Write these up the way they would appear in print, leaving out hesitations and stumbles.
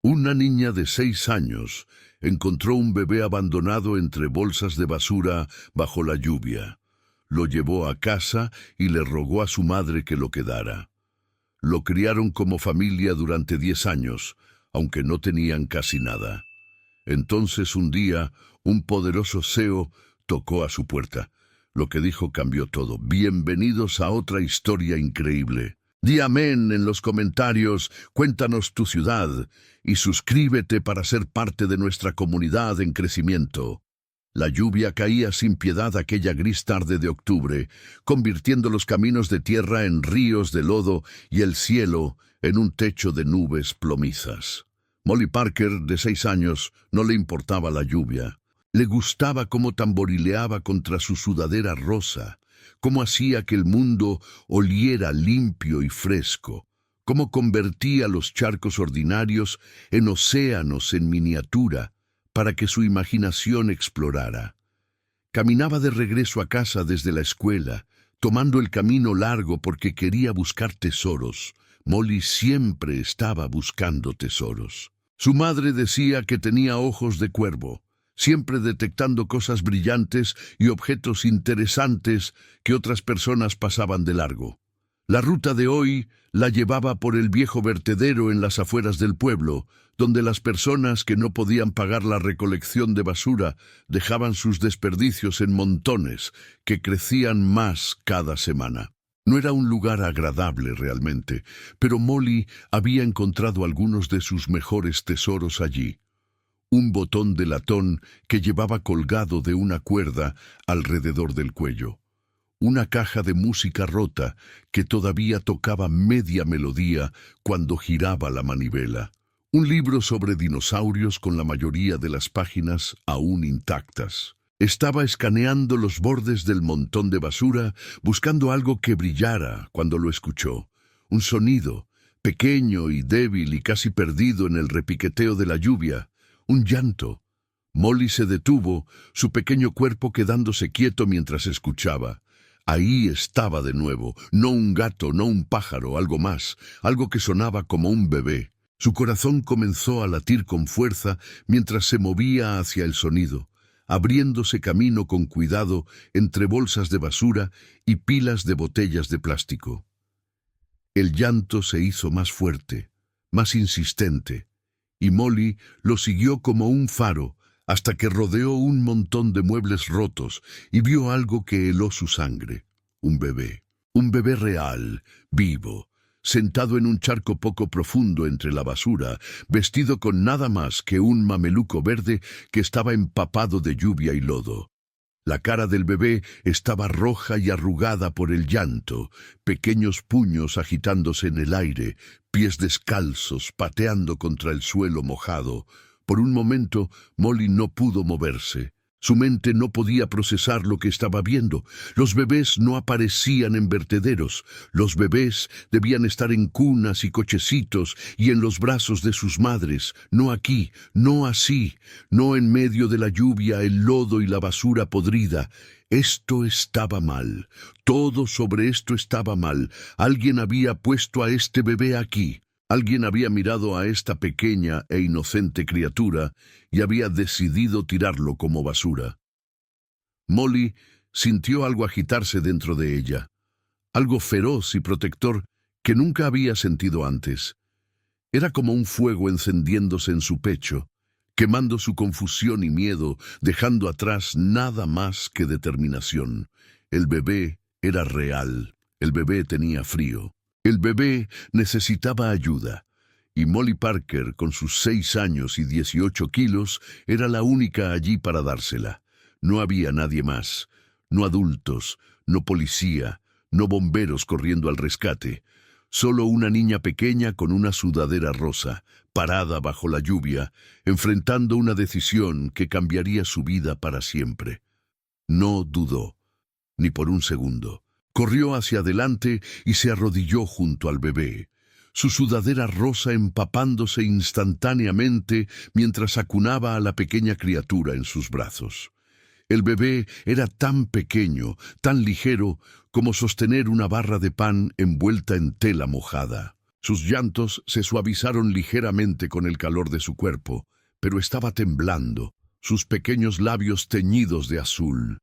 Una niña de 6 años encontró un bebé abandonado entre bolsas de basura bajo la lluvia. Lo llevó a casa y le rogó a su madre que lo quedara. Lo criaron como familia durante 10 años, aunque no tenían casi nada. Entonces un día, un poderoso CEO tocó a su puerta. Lo que dijo cambió todo. Bienvenidos a otra historia increíble. Di amén en los comentarios, cuéntanos tu ciudad y suscríbete para ser parte de nuestra comunidad en crecimiento. La lluvia caía sin piedad aquella gris tarde de octubre, convirtiendo los caminos de tierra en ríos de lodo y el cielo en un techo de nubes plomizas. Molly Parker, de 6 años, no le importaba la lluvia. Le gustaba cómo tamborileaba contra su sudadera rosa, cómo hacía que el mundo oliera limpio y fresco, cómo convertía los charcos ordinarios en océanos en miniatura para que su imaginación explorara. Caminaba de regreso a casa desde la escuela, tomando el camino largo porque quería buscar tesoros. Molly siempre estaba buscando tesoros. Su madre decía que tenía ojos de cuervo, siempre detectando cosas brillantes y objetos interesantes que otras personas pasaban de largo. La ruta de hoy la llevaba por el viejo vertedero en las afueras del pueblo, donde las personas que no podían pagar la recolección de basura dejaban sus desperdicios en montones que crecían más cada semana. No era un lugar agradable realmente, pero Molly había encontrado algunos de sus mejores tesoros allí. Un botón de latón que llevaba colgado de una cuerda alrededor del cuello. Una caja de música rota que todavía tocaba media melodía cuando giraba la manivela. Un libro sobre dinosaurios con la mayoría de las páginas aún intactas. Estaba escaneando los bordes del montón de basura, buscando algo que brillara cuando lo escuchó. Un sonido, pequeño y débil y casi perdido en el repiqueteo de la lluvia. Un llanto. Molly se detuvo, su pequeño cuerpo quedándose quieto mientras escuchaba. Ahí estaba de nuevo, no un gato, no un pájaro, algo más, algo que sonaba como un bebé. Su corazón comenzó a latir con fuerza mientras se movía hacia el sonido, abriéndose camino con cuidado entre bolsas de basura y pilas de botellas de plástico. El llanto se hizo más fuerte, más insistente, y Molly lo siguió como un faro hasta que rodeó un montón de muebles rotos y vio algo que heló su sangre. Un bebé real, vivo, sentado en un charco poco profundo entre la basura, vestido con nada más que un mameluco verde que estaba empapado de lluvia y lodo. La cara del bebé estaba roja y arrugada por el llanto, pequeños puños agitándose en el aire, pies descalzos pateando contra el suelo mojado. Por un momento, Molly no pudo moverse. Su mente no podía procesar lo que estaba viendo. Los bebés no aparecían en vertederos. Los bebés debían estar en cunas y cochecitos y en los brazos de sus madres. No aquí, no así, no en medio de la lluvia, el lodo y la basura podrida. Esto estaba mal. Todo sobre esto estaba mal. Alguien había puesto a este bebé aquí. Alguien había mirado a esta pequeña e inocente criatura y había decidido tirarlo como basura. Molly sintió algo agitarse dentro de ella, algo feroz y protector que nunca había sentido antes. Era como un fuego encendiéndose en su pecho, quemando su confusión y miedo, dejando atrás nada más que determinación. El bebé era real, el bebé tenía frío. El bebé necesitaba ayuda, y Molly Parker, con sus 6 años y 18 kilos, era la única allí para dársela. No había nadie más, no adultos, no policía, no bomberos corriendo al rescate. Solo una niña pequeña con una sudadera rosa, parada bajo la lluvia, enfrentando una decisión que cambiaría su vida para siempre. No dudó, ni por un segundo. Corrió hacia adelante y se arrodilló junto al bebé, su sudadera rosa empapándose instantáneamente mientras acunaba a la pequeña criatura en sus brazos. El bebé era tan pequeño, tan ligero, como sostener una barra de pan envuelta en tela mojada. Sus llantos se suavizaron ligeramente con el calor de su cuerpo, pero estaba temblando, sus pequeños labios teñidos de azul.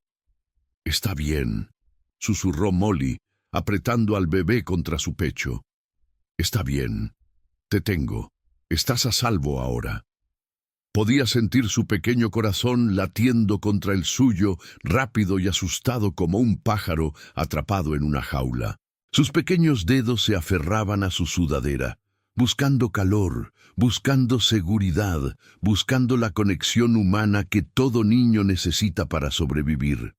«Está bien», susurró Molly, apretando al bebé contra su pecho. «Está bien. Te tengo. Estás a salvo ahora». Podía sentir su pequeño corazón latiendo contra el suyo, rápido y asustado como un pájaro atrapado en una jaula. Sus pequeños dedos se aferraban a su sudadera, buscando calor, buscando seguridad, buscando la conexión humana que todo niño necesita para sobrevivir.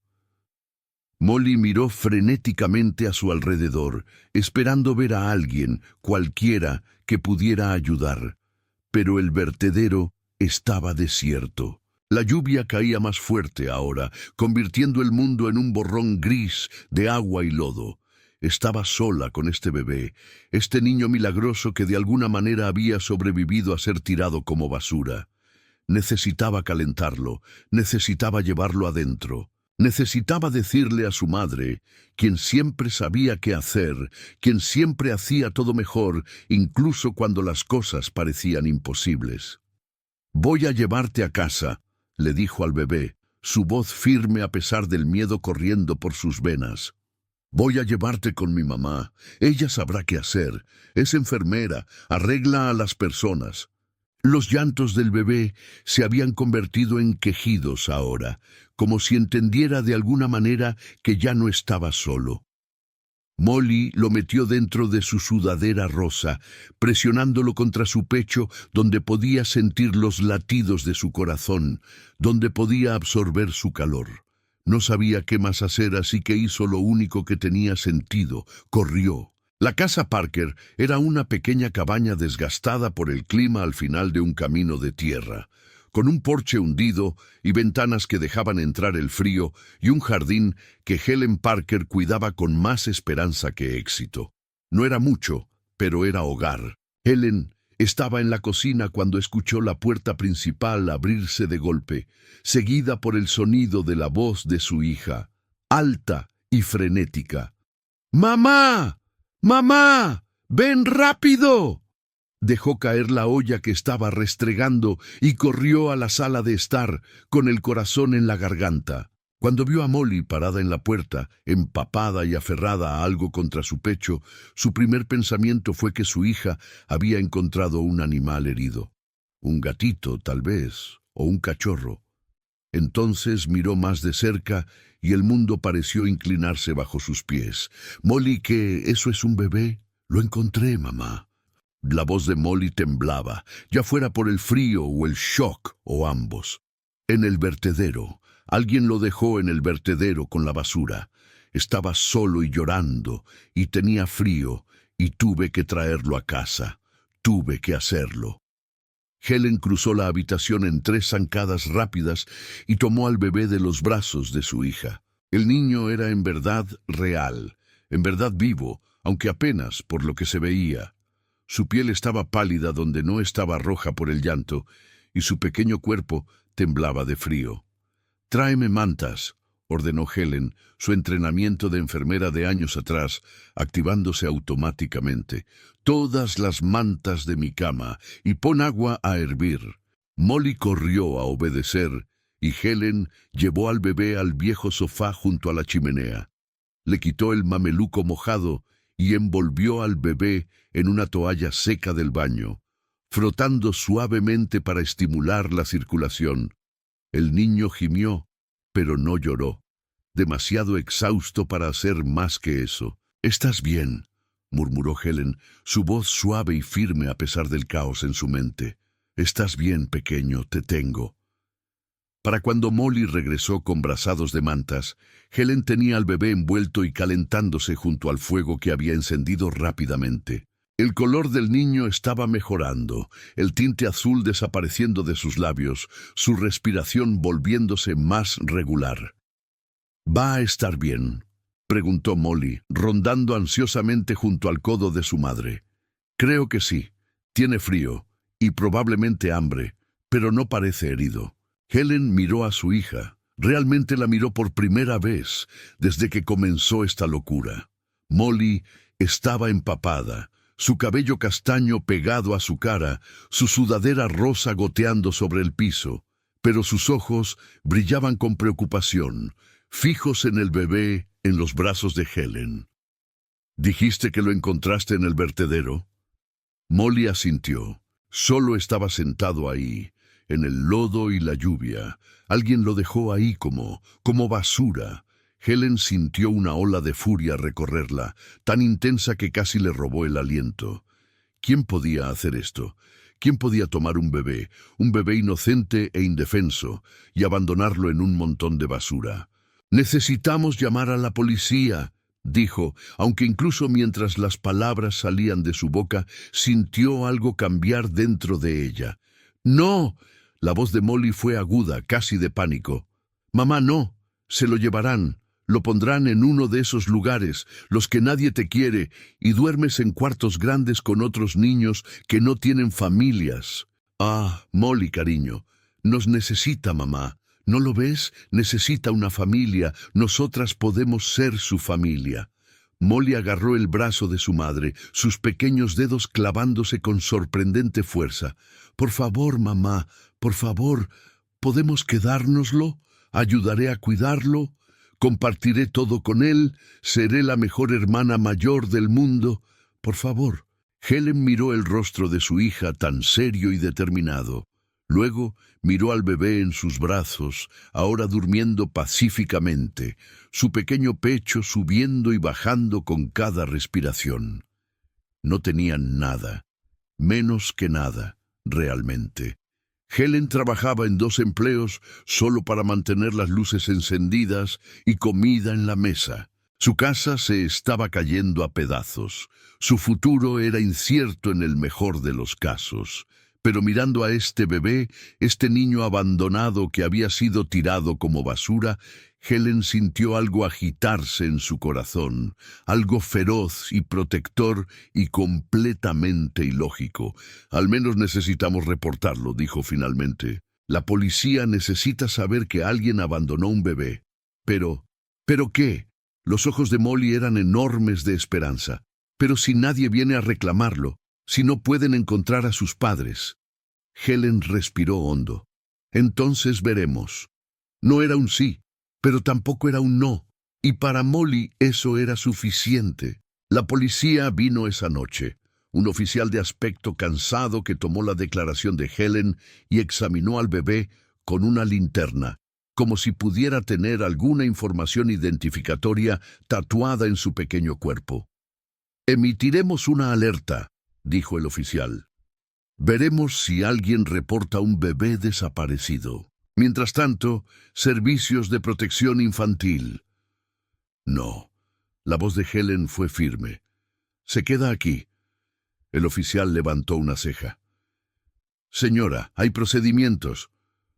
Molly miró frenéticamente a su alrededor, esperando ver a alguien, cualquiera, que pudiera ayudar. Pero el vertedero estaba desierto. La lluvia caía más fuerte ahora, convirtiendo el mundo en un borrón gris de agua y lodo. Estaba sola con este bebé, este niño milagroso que de alguna manera había sobrevivido a ser tirado como basura. Necesitaba calentarlo, necesitaba llevarlo adentro. Necesitaba decirle a su madre, quien siempre sabía qué hacer, quien siempre hacía todo mejor, incluso cuando las cosas parecían imposibles. «Voy a llevarte a casa», le dijo al bebé, su voz firme a pesar del miedo corriendo por sus venas. «Voy a llevarte con mi mamá. Ella sabrá qué hacer. Es enfermera, arregla a las personas». Los llantos del bebé se habían convertido en quejidos ahora, como si entendiera de alguna manera que ya no estaba solo. Molly lo metió dentro de su sudadera rosa, presionándolo contra su pecho, donde podía sentir los latidos de su corazón, donde podía absorber su calor. No sabía qué más hacer, así que hizo lo único que tenía sentido: corrió. La casa Parker era una pequeña cabaña desgastada por el clima al final de un camino de tierra, con un porche hundido y ventanas que dejaban entrar el frío y un jardín que Helen Parker cuidaba con más esperanza que éxito. No era mucho, pero era hogar. Helen estaba en la cocina cuando escuchó la puerta principal abrirse de golpe, seguida por el sonido de la voz de su hija, alta y frenética. «¡Mamá! ¡Mamá! ¡Ven rápido!». Dejó caer la olla que estaba restregando y corrió a la sala de estar, con el corazón en la garganta. Cuando vio a Molly parada en la puerta, empapada y aferrada a algo contra su pecho, su primer pensamiento fue que su hija había encontrado un animal herido. Un gatito, tal vez, o un cachorro. Entonces miró más de cerca y el mundo pareció inclinarse bajo sus pies. «Molly, ¿qué? ¿Eso es un bebé?» «Lo encontré, mamá». La voz de Molly temblaba, ya fuera por el frío o el shock, o ambos. «En el vertedero. Alguien lo dejó en el vertedero con la basura. Estaba solo y llorando, y tenía frío, y tuve que traerlo a casa. Tuve que hacerlo». Helen cruzó la habitación en 3 zancadas rápidas y tomó al bebé de los brazos de su hija. El niño era en verdad real, en verdad vivo, aunque apenas por lo que se veía. Su piel estaba pálida donde no estaba roja por el llanto, y su pequeño cuerpo temblaba de frío. «Tráeme mantas», ordenó Helen, su entrenamiento de enfermera de años atrás, activándose automáticamente. «Todas las mantas de mi cama, y pon agua a hervir». Molly corrió a obedecer, y Helen llevó al bebé al viejo sofá junto a la chimenea. Le quitó el mameluco mojado y envolvió al bebé en una toalla seca del baño, frotando suavemente para estimular la circulación. El niño gimió, pero no lloró, demasiado exhausto para hacer más que eso. «¿Estás bien?», murmuró Helen, su voz suave y firme a pesar del caos en su mente. «Estás bien, pequeño, te tengo». Para cuando Molly regresó con brazados de mantas, Helen tenía al bebé envuelto y calentándose junto al fuego que había encendido rápidamente. El color del niño estaba mejorando, el tinte azul desapareciendo de sus labios, su respiración volviéndose más regular. «¿Va a estar bien?», preguntó Molly, rondando ansiosamente junto al codo de su madre. «Creo que sí. Tiene frío y probablemente hambre, pero no parece herido». Helen miró a su hija. Realmente la miró por primera vez desde que comenzó esta locura. Molly estaba empapada, su cabello castaño pegado a su cara, su sudadera rosa goteando sobre el piso, pero sus ojos brillaban con preocupación, fijos en el bebé en los brazos de Helen. «¿Dijiste que lo encontraste en el vertedero?» Molly asintió. Solo estaba sentado ahí, en el lodo y la lluvia. Alguien lo dejó ahí como basura. Helen sintió una ola de furia recorrerla, tan intensa que casi le robó el aliento. ¿Quién podía hacer esto? ¿Quién podía tomar un bebé inocente e indefenso, y abandonarlo en un montón de basura? «Necesitamos llamar a la policía», dijo, aunque incluso mientras las palabras salían de su boca, sintió algo cambiar dentro de ella. «¡No!». La voz de Molly fue aguda, casi de pánico. «Mamá, no. Se lo llevarán. Lo pondrán en uno de esos lugares, los que nadie te quiere, y duermes en cuartos grandes con otros niños que no tienen familias». «Ah, Molly, cariño, nos necesita mamá. ¿No lo ves? Necesita una familia. Nosotras podemos ser su familia». Molly agarró el brazo de su madre, sus pequeños dedos clavándose con sorprendente fuerza. «Por favor, mamá, por favor, ¿podemos quedárnoslo? Ayudaré a cuidarlo. Compartiré todo con él. Seré la mejor hermana mayor del mundo. Por favor». Helen miró el rostro de su hija tan serio y determinado. Luego miró al bebé en sus brazos, ahora durmiendo pacíficamente, su pequeño pecho subiendo y bajando con cada respiración. No tenían nada, menos que nada, realmente. Helen trabajaba en 2 empleos solo para mantener las luces encendidas y comida en la mesa. Su casa se estaba cayendo a pedazos. Su futuro era incierto en el mejor de los casos. Pero mirando a este bebé, este niño abandonado que había sido tirado como basura, Helen sintió algo agitarse en su corazón, algo feroz y protector y completamente ilógico. «Al menos necesitamos reportarlo», dijo finalmente. «La policía necesita saber que alguien abandonó un bebé». «¿Pero qué?». Los ojos de Molly eran enormes de esperanza. «Pero si nadie viene a reclamarlo, si no pueden encontrar a sus padres». Helen respiró hondo. «Entonces veremos». No era un sí, pero tampoco era un no, y para Molly eso era suficiente. La policía vino esa noche. Un oficial de aspecto cansado que tomó la declaración de Helen y examinó al bebé con una linterna, como si pudiera tener alguna información identificatoria tatuada en su pequeño cuerpo. «Emitiremos una alerta», dijo el oficial. «Veremos si alguien reporta un bebé desaparecido. Mientras tanto, servicios de protección infantil». «No». La voz de Helen fue firme. «Se queda aquí». El oficial levantó una ceja. «Señora, hay procedimientos.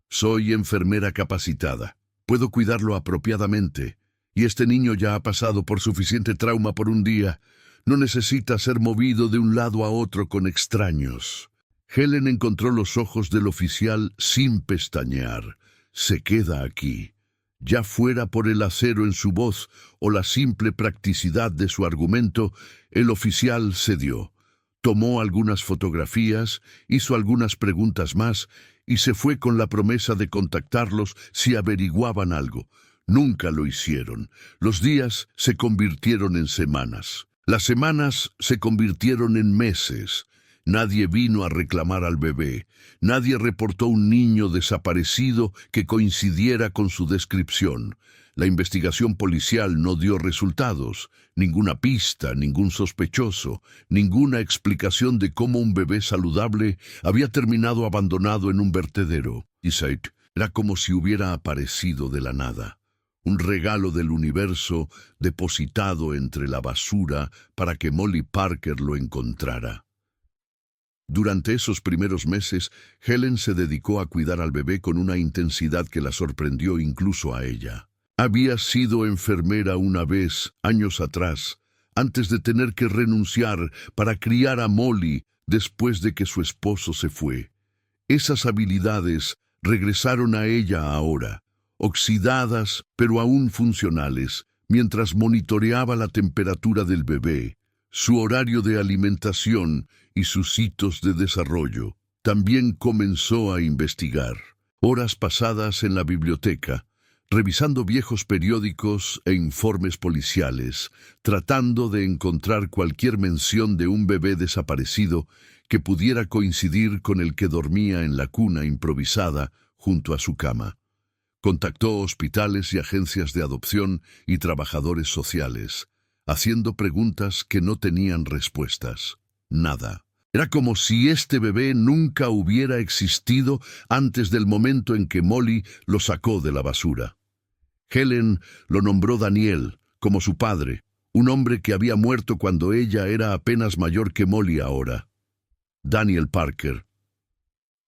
Soy enfermera capacitada. Puedo cuidarlo apropiadamente. Y este niño ya ha pasado por suficiente trauma por un día. No necesita ser movido de un lado a otro con extraños». Helen encontró los ojos del oficial sin pestañear. «Se queda aquí». Ya fuera por el acero en su voz o la simple practicidad de su argumento, el oficial cedió. Tomó algunas fotografías, hizo algunas preguntas más y se fue con la promesa de contactarlos si averiguaban algo. Nunca lo hicieron. Los días se convirtieron en semanas. Las semanas se convirtieron en meses. Nadie vino a reclamar al bebé. Nadie reportó un niño desaparecido que coincidiera con su descripción. La investigación policial no dio resultados, ninguna pista, ningún sospechoso, ninguna explicación de cómo un bebé saludable había terminado abandonado en un vertedero. Isaac era como si hubiera aparecido de la nada. Un regalo del universo depositado entre la basura para que Molly Parker lo encontrara. Durante esos primeros meses, Helen se dedicó a cuidar al bebé con una intensidad que la sorprendió incluso a ella. Había sido enfermera una vez, años atrás, antes de tener que renunciar para criar a Molly después de que su esposo se fue. Esas habilidades regresaron a ella ahora, oxidadas pero aún funcionales, mientras monitoreaba la temperatura del bebé, su horario de alimentación y sus hitos de desarrollo. También comenzó a investigar. Horas pasadas en la biblioteca, revisando viejos periódicos e informes policiales, tratando de encontrar cualquier mención de un bebé desaparecido que pudiera coincidir con el que dormía en la cuna improvisada junto a su cama. Contactó hospitales y agencias de adopción y trabajadores sociales, haciendo preguntas que no tenían respuestas. Nada. Era como si este bebé nunca hubiera existido antes del momento en que Molly lo sacó de la basura. Helen lo nombró Daniel, como su padre, un hombre que había muerto cuando ella era apenas mayor que Molly ahora. Daniel Parker.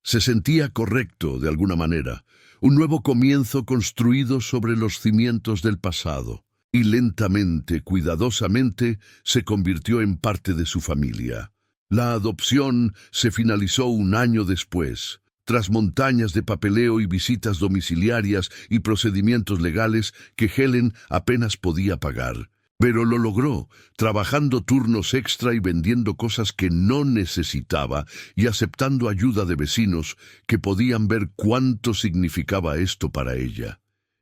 Se sentía correcto de alguna manera, un nuevo comienzo construido sobre los cimientos del pasado, y lentamente, cuidadosamente, se convirtió en parte de su familia. La adopción se finalizó un año después, tras montañas de papeleo y visitas domiciliarias y procedimientos legales que Helen apenas podía pagar. Pero lo logró, trabajando turnos extra y vendiendo cosas que no necesitaba y aceptando ayuda de vecinos que podían ver cuánto significaba esto para ella.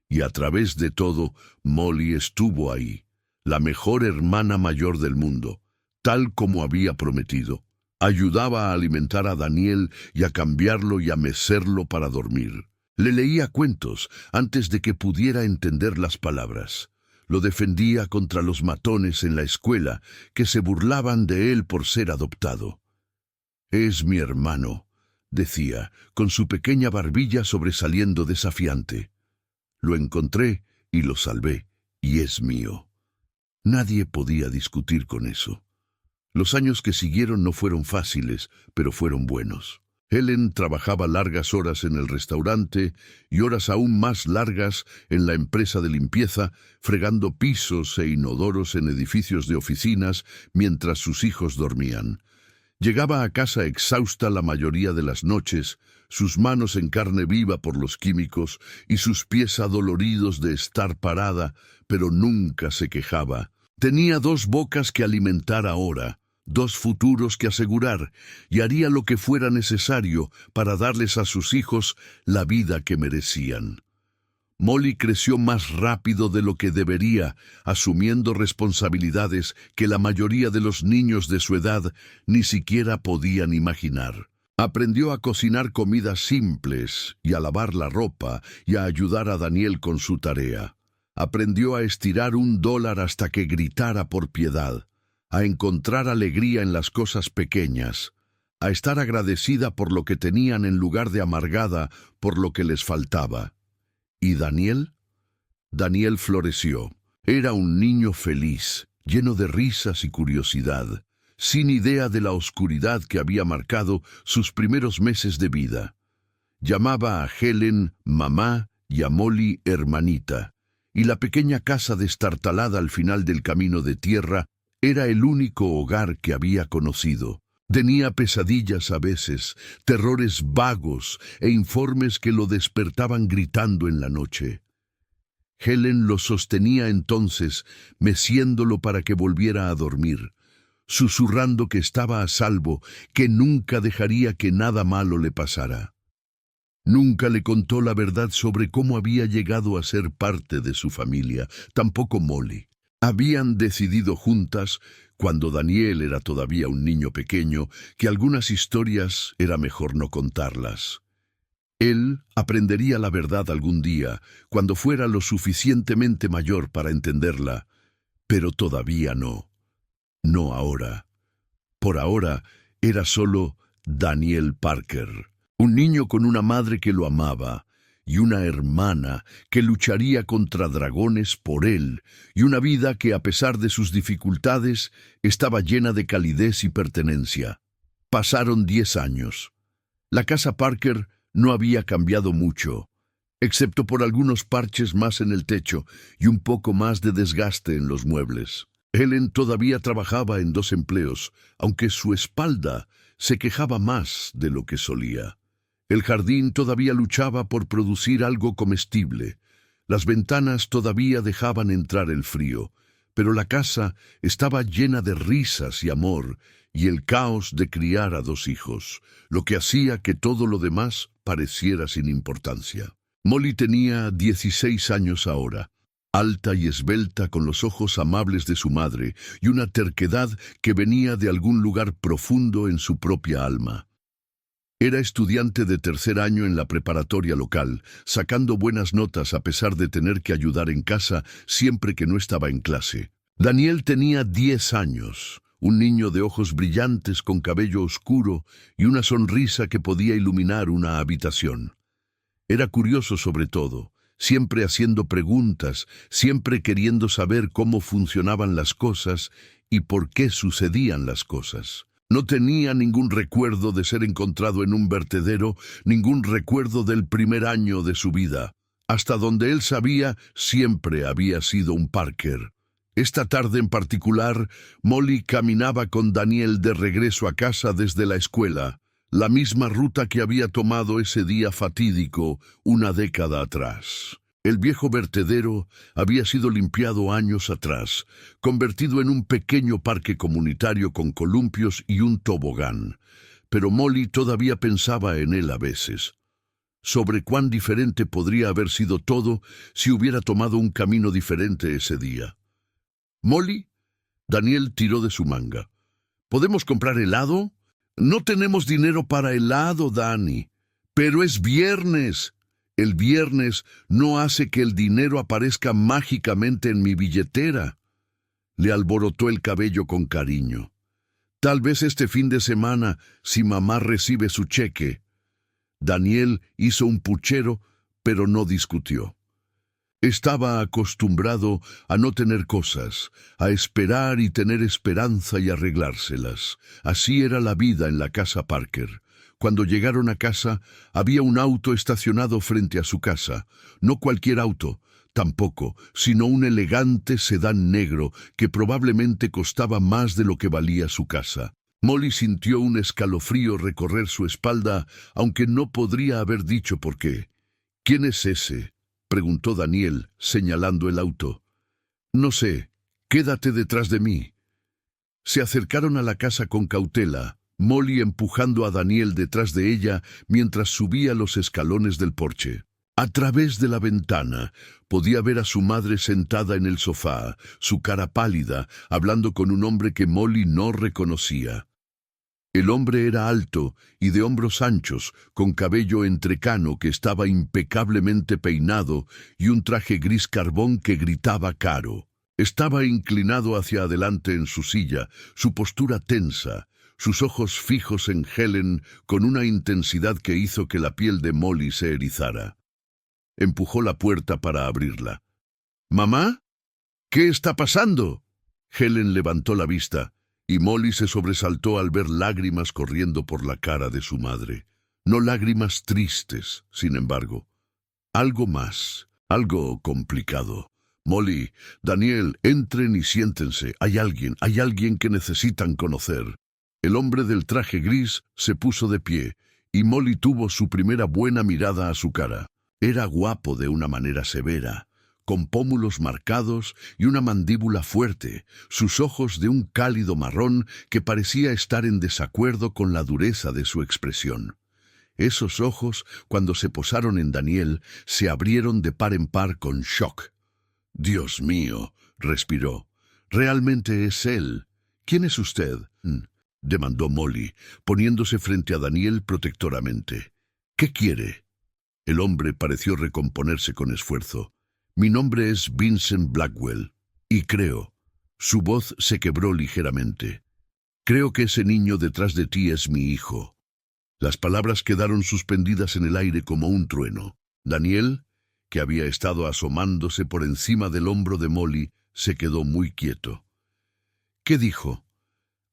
Y a través de todo, Molly estuvo ahí, la mejor hermana mayor del mundo, tal como había prometido. Ayudaba a alimentar a Daniel y a cambiarlo y a mecerlo para dormir. Le leía cuentos antes de que pudiera entender las palabras. Lo defendía contra los matones en la escuela que se burlaban de él por ser adoptado. «Es mi hermano», decía, con su pequeña barbilla sobresaliendo desafiante. «Lo encontré y lo salvé, y es mío». Nadie podía discutir con eso. Los años que siguieron no fueron fáciles, pero fueron buenos. Helen trabajaba largas horas en el restaurante y horas aún más largas en la empresa de limpieza, fregando pisos e inodoros en edificios de oficinas mientras sus hijos dormían. Llegaba a casa exhausta la mayoría de las noches, sus manos en carne viva por los químicos y sus pies adoloridos de estar parada, pero nunca se quejaba. Tenía 2 bocas que alimentar ahora, 2 futuros que asegurar, y haría lo que fuera necesario para darles a sus hijos la vida que merecían. Molly creció más rápido de lo que debería, asumiendo responsabilidades que la mayoría de los niños de su edad ni siquiera podían imaginar. Aprendió a cocinar comidas simples, y a lavar la ropa, y a ayudar a Daniel con su tarea. Aprendió a estirar $1 hasta que gritara por piedad, a encontrar alegría en las cosas pequeñas, a estar agradecida por lo que tenían en lugar de amargada por lo que les faltaba. ¿Y Daniel? Daniel floreció. Era un niño feliz, lleno de risas y curiosidad, sin idea de la oscuridad que había marcado sus primeros meses de vida. Llamaba a Helen mamá y a Molly hermanita, y la pequeña casa destartalada al final del camino de tierra era el único hogar que había conocido. Tenía pesadillas a veces, terrores vagos e informes que lo despertaban gritando en la noche. Helen lo sostenía entonces, meciéndolo para que volviera a dormir, susurrando que estaba a salvo, que nunca dejaría que nada malo le pasara. Nunca le contó la verdad sobre cómo había llegado a ser parte de su familia, tampoco Molly. Habían decidido juntas, cuando Daniel era todavía un niño pequeño, que algunas historias era mejor no contarlas. Él aprendería la verdad algún día, cuando fuera lo suficientemente mayor para entenderla, pero todavía no. No ahora. Por ahora era solo Daniel Parker, un niño con una madre que lo amaba, y una hermana que lucharía contra dragones por él, y una vida que, a pesar de sus dificultades, estaba llena de calidez y pertenencia. Pasaron 10 años. La casa Parker no había cambiado mucho, excepto por algunos parches más en el techo y un poco más de desgaste en los muebles. Helen todavía trabajaba en 2 empleos, aunque su espalda se quejaba más de lo que solía. El jardín todavía luchaba por producir algo comestible. Las ventanas todavía dejaban entrar el frío, pero la casa estaba llena de risas y amor y el caos de criar a 2 hijos, lo que hacía que todo lo demás pareciera sin importancia. Molly tenía 16 años ahora, alta y esbelta con los ojos amables de su madre y una terquedad que venía de algún lugar profundo en su propia alma. Era estudiante de 3er año en la preparatoria local, sacando buenas notas a pesar de tener que ayudar en casa siempre que no estaba en clase. Daniel tenía 10 años, un niño de ojos brillantes con cabello oscuro y una sonrisa que podía iluminar una habitación. Era curioso sobre todo, siempre haciendo preguntas, siempre queriendo saber cómo funcionaban las cosas y por qué sucedían las cosas. No tenía ningún recuerdo de ser encontrado en un vertedero, ningún recuerdo del primer año de su vida. Hasta donde él sabía, siempre había sido un Parker. Esta tarde en particular, Molly caminaba con Daniel de regreso a casa desde la escuela, la misma ruta que había tomado ese día fatídico una década atrás. El viejo vertedero había sido limpiado años atrás, convertido en un pequeño parque comunitario con columpios y un tobogán, pero Molly todavía pensaba en él a veces, sobre cuán diferente podría haber sido todo si hubiera tomado un camino diferente ese día. «¿Molly?» Daniel tiró de su manga. «¿Podemos comprar helado?» «No tenemos dinero para helado, Dani. Pero es viernes». «El viernes no hace que el dinero aparezca mágicamente en mi billetera». Le alborotó el cabello con cariño. «Tal vez este fin de semana, si mamá recibe su cheque». Daniel hizo un puchero, pero no discutió. Estaba acostumbrado a no tener cosas, a esperar y tener esperanza y arreglárselas. Así era la vida en la casa Parker. Cuando llegaron a casa, había un auto estacionado frente a su casa. No cualquier auto, tampoco, sino un elegante sedán negro que probablemente costaba más de lo que valía su casa. Molly sintió un escalofrío recorrer su espalda, aunque no podría haber dicho por qué. «¿Quién es ese?», preguntó Daniel, señalando el auto. «No sé. Quédate detrás de mí». Se acercaron a la casa con cautela, Molly empujando a Daniel detrás de ella mientras subía los escalones del porche. A través de la ventana podía ver a su madre sentada en el sofá, su cara pálida, hablando con un hombre que Molly no reconocía. El hombre era alto y de hombros anchos, con cabello entrecano que estaba impecablemente peinado y un traje gris carbón que gritaba caro. Estaba inclinado hacia adelante en su silla, su postura tensa, sus ojos fijos en Helen con una intensidad que hizo que la piel de Molly se erizara. Empujó la puerta para abrirla. «¿Mamá? ¿Qué está pasando?» Helen levantó la vista, y Molly se sobresaltó al ver lágrimas corriendo por la cara de su madre. No lágrimas tristes, sin embargo. Algo más, algo complicado. «Molly, Daniel, entren y siéntense. Hay alguien que necesitan conocer». El hombre del traje gris se puso de pie, y Molly tuvo su primera buena mirada a su cara. Era guapo de una manera severa, con pómulos marcados y una mandíbula fuerte, sus ojos de un cálido marrón que parecía estar en desacuerdo con la dureza de su expresión. Esos ojos, cuando se posaron en Daniel, se abrieron de par en par con shock. «Dios mío», respiró, «realmente es él. ¿Quién es usted?» demandó Molly, poniéndose frente a Daniel protectoramente. «¿Qué quiere?» El hombre pareció recomponerse con esfuerzo. «Mi nombre es Vincent Blackwell, y creo». Su voz se quebró ligeramente. «Creo que ese niño detrás de ti es mi hijo». Las palabras quedaron suspendidas en el aire como un trueno. Daniel, que había estado asomándose por encima del hombro de Molly, se quedó muy quieto. «¿Qué dijo?»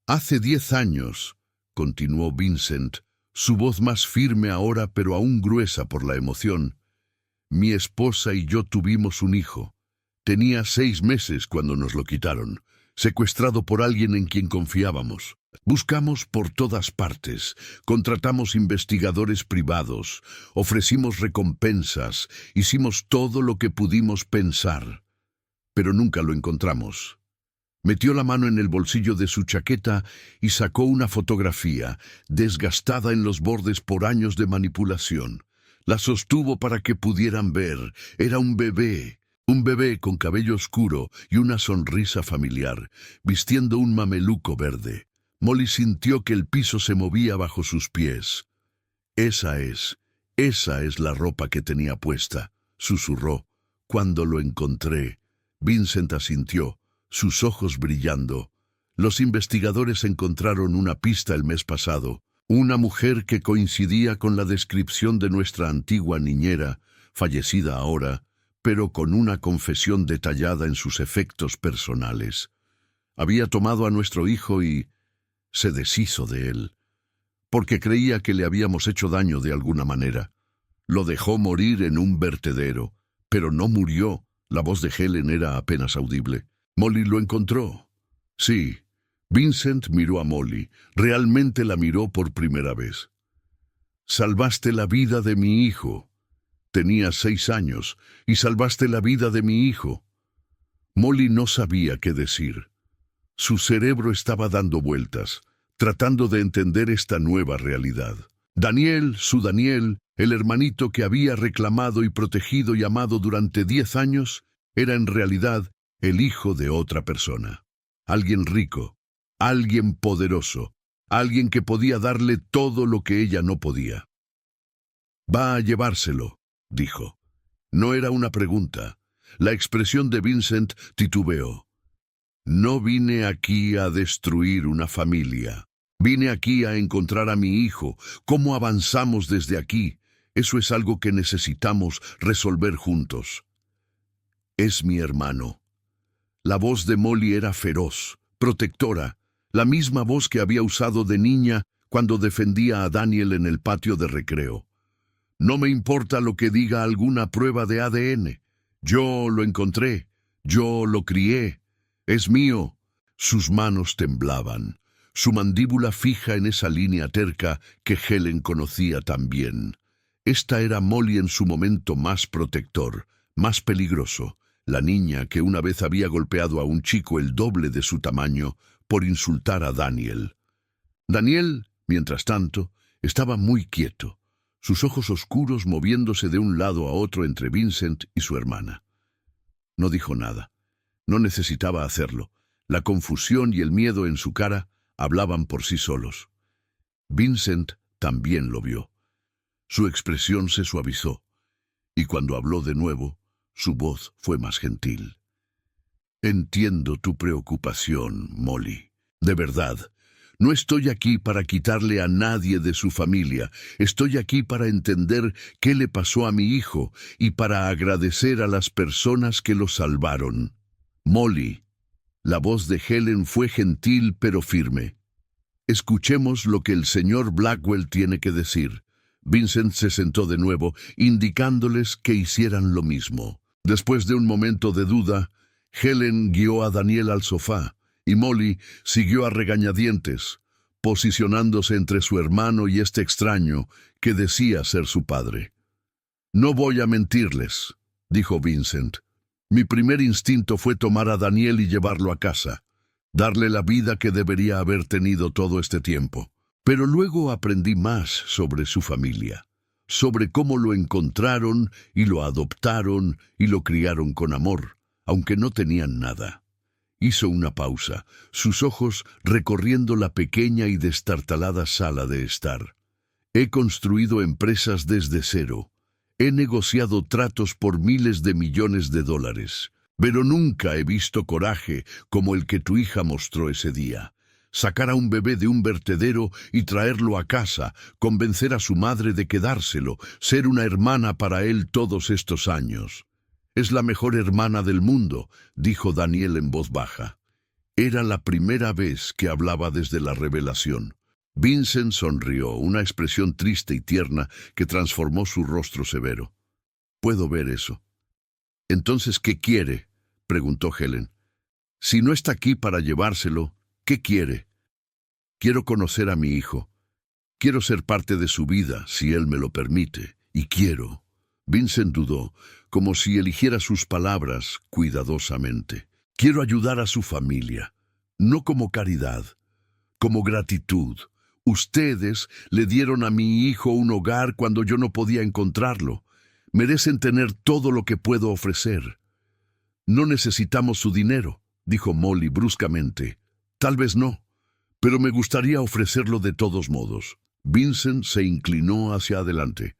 «Hace 10 años», continuó Vincent, su voz más firme ahora pero aún gruesa por la emoción, «mi esposa y yo tuvimos un hijo. Tenía 6 meses cuando nos lo quitaron, secuestrado por alguien en quien confiábamos. Buscamos por todas partes, contratamos investigadores privados, ofrecimos recompensas, hicimos todo lo que pudimos pensar, pero nunca lo encontramos. Metió la mano en el bolsillo de su chaqueta y sacó una fotografía, desgastada en los bordes por años de manipulación. La sostuvo para que pudieran ver. Era un bebé con cabello oscuro y una sonrisa familiar, vistiendo un mameluco verde. Molly sintió que el piso se movía bajo sus pies. Esa es la ropa que tenía puesta, susurró. Cuando lo encontré. Vincent asintió, sus ojos brillando. Los investigadores encontraron una pista el mes pasado. Una mujer que coincidía con la descripción de nuestra antigua niñera, fallecida ahora, pero con una confesión detallada en sus efectos personales. Había tomado a nuestro hijo y se deshizo de él, porque creía que le habíamos hecho daño de alguna manera. Lo dejó morir en un vertedero, pero no murió. La voz de Helen era apenas audible. Molly lo encontró. Sí. Vincent miró a Molly. Realmente la miró por primera vez. Salvaste la vida de mi hijo. Tenía 6 años y salvaste la vida de mi hijo. Molly no sabía qué decir. Su cerebro estaba dando vueltas, tratando de entender esta nueva realidad. Daniel, su Daniel, el hermanito que había reclamado y protegido y amado durante 10 años, era en realidad el hijo de otra persona. Alguien rico, alguien poderoso, alguien que podía darle todo lo que ella no podía. Va a llevárselo, dijo. No era una pregunta. La expresión de Vincent titubeó. No vine aquí a destruir una familia. Vine aquí a encontrar a mi hijo. ¿Cómo avanzamos desde aquí? Eso es algo que necesitamos resolver juntos. Es mi hermano. La voz de Molly era feroz, protectora, la misma voz que había usado de niña cuando defendía a Daniel en el patio de recreo. No me importa lo que diga alguna prueba de ADN. Yo lo encontré, yo lo crié. Es mío. Sus manos temblaban, su mandíbula fija en esa línea terca que Helen conocía tan bien. Esta era Molly en su momento más protector, más peligroso, la niña que una vez había golpeado a un chico el doble de su tamaño por insultar a Daniel. Daniel, mientras tanto, estaba muy quieto, sus ojos oscuros moviéndose de un lado a otro entre Vincent y su hermana. No dijo nada. No necesitaba hacerlo. La confusión y el miedo en su cara hablaban por sí solos. Vincent también lo vio. Su expresión se suavizó, y cuando habló de nuevo, su voz fue más gentil. Entiendo tu preocupación, Molly. De verdad. No estoy aquí para quitarle a nadie de su familia. Estoy aquí para entender qué le pasó a mi hijo y para agradecer a las personas que lo salvaron. Molly. La voz de Helen fue gentil pero firme. Escuchemos lo que el señor Blackwell tiene que decir. Vincent se sentó de nuevo, indicándoles que hicieran lo mismo. Después de un momento de duda, Helen guió a Daniel al sofá, y Molly siguió a regañadientes, posicionándose entre su hermano y este extraño que decía ser su padre. No voy a mentirles, dijo Vincent. Mi primer instinto fue tomar a Daniel y llevarlo a casa, darle la vida que debería haber tenido todo este tiempo. Pero luego aprendí más sobre su familia, sobre cómo lo encontraron y lo adoptaron y lo criaron con amor, aunque no tenían nada. Hizo una pausa, sus ojos recorriendo la pequeña y destartalada sala de estar. He construido empresas desde cero. He negociado tratos por miles de millones de dólares, pero nunca he visto coraje como el que tu hija mostró ese día. Sacar a un bebé de un vertedero y traerlo a casa, convencer a su madre de quedárselo, ser una hermana para él todos estos años. Es la mejor hermana del mundo, dijo Daniel en voz baja. Era la primera vez que hablaba desde la revelación. Vincent sonrió, una expresión triste y tierna que transformó su rostro severo. Puedo ver eso. Entonces, ¿qué quiere?, preguntó Helen. Si no está aquí para llevárselo, ¿qué quiere? Quiero conocer a mi hijo. Quiero ser parte de su vida, si él me lo permite. Y quiero. Vincent dudó, como si eligiera sus palabras cuidadosamente. Quiero ayudar a su familia. no como caridad, como gratitud. Ustedes le dieron a mi hijo un hogar cuando yo no podía encontrarlo. Merecen tener todo lo que puedo ofrecer. No necesitamos su dinero, dijo Molly bruscamente. Tal vez no, pero me gustaría ofrecerlo de todos modos. Vincent se inclinó hacia adelante.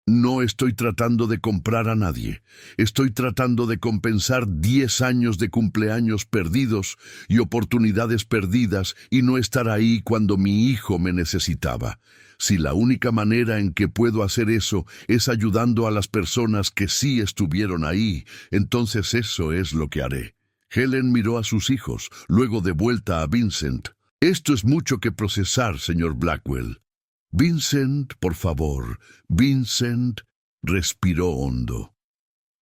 No estoy tratando de comprar a nadie. Estoy tratando de compensar 10 años de cumpleaños perdidos y oportunidades perdidas y no estar ahí cuando mi hijo me necesitaba. Si la única manera en que puedo hacer eso es ayudando a las personas que sí estuvieron ahí, entonces eso es lo que haré. Helen miró a sus hijos, luego de vuelta a Vincent. Esto es mucho que procesar, señor Blackwell. Vincent, por favor. Vincent respiró hondo.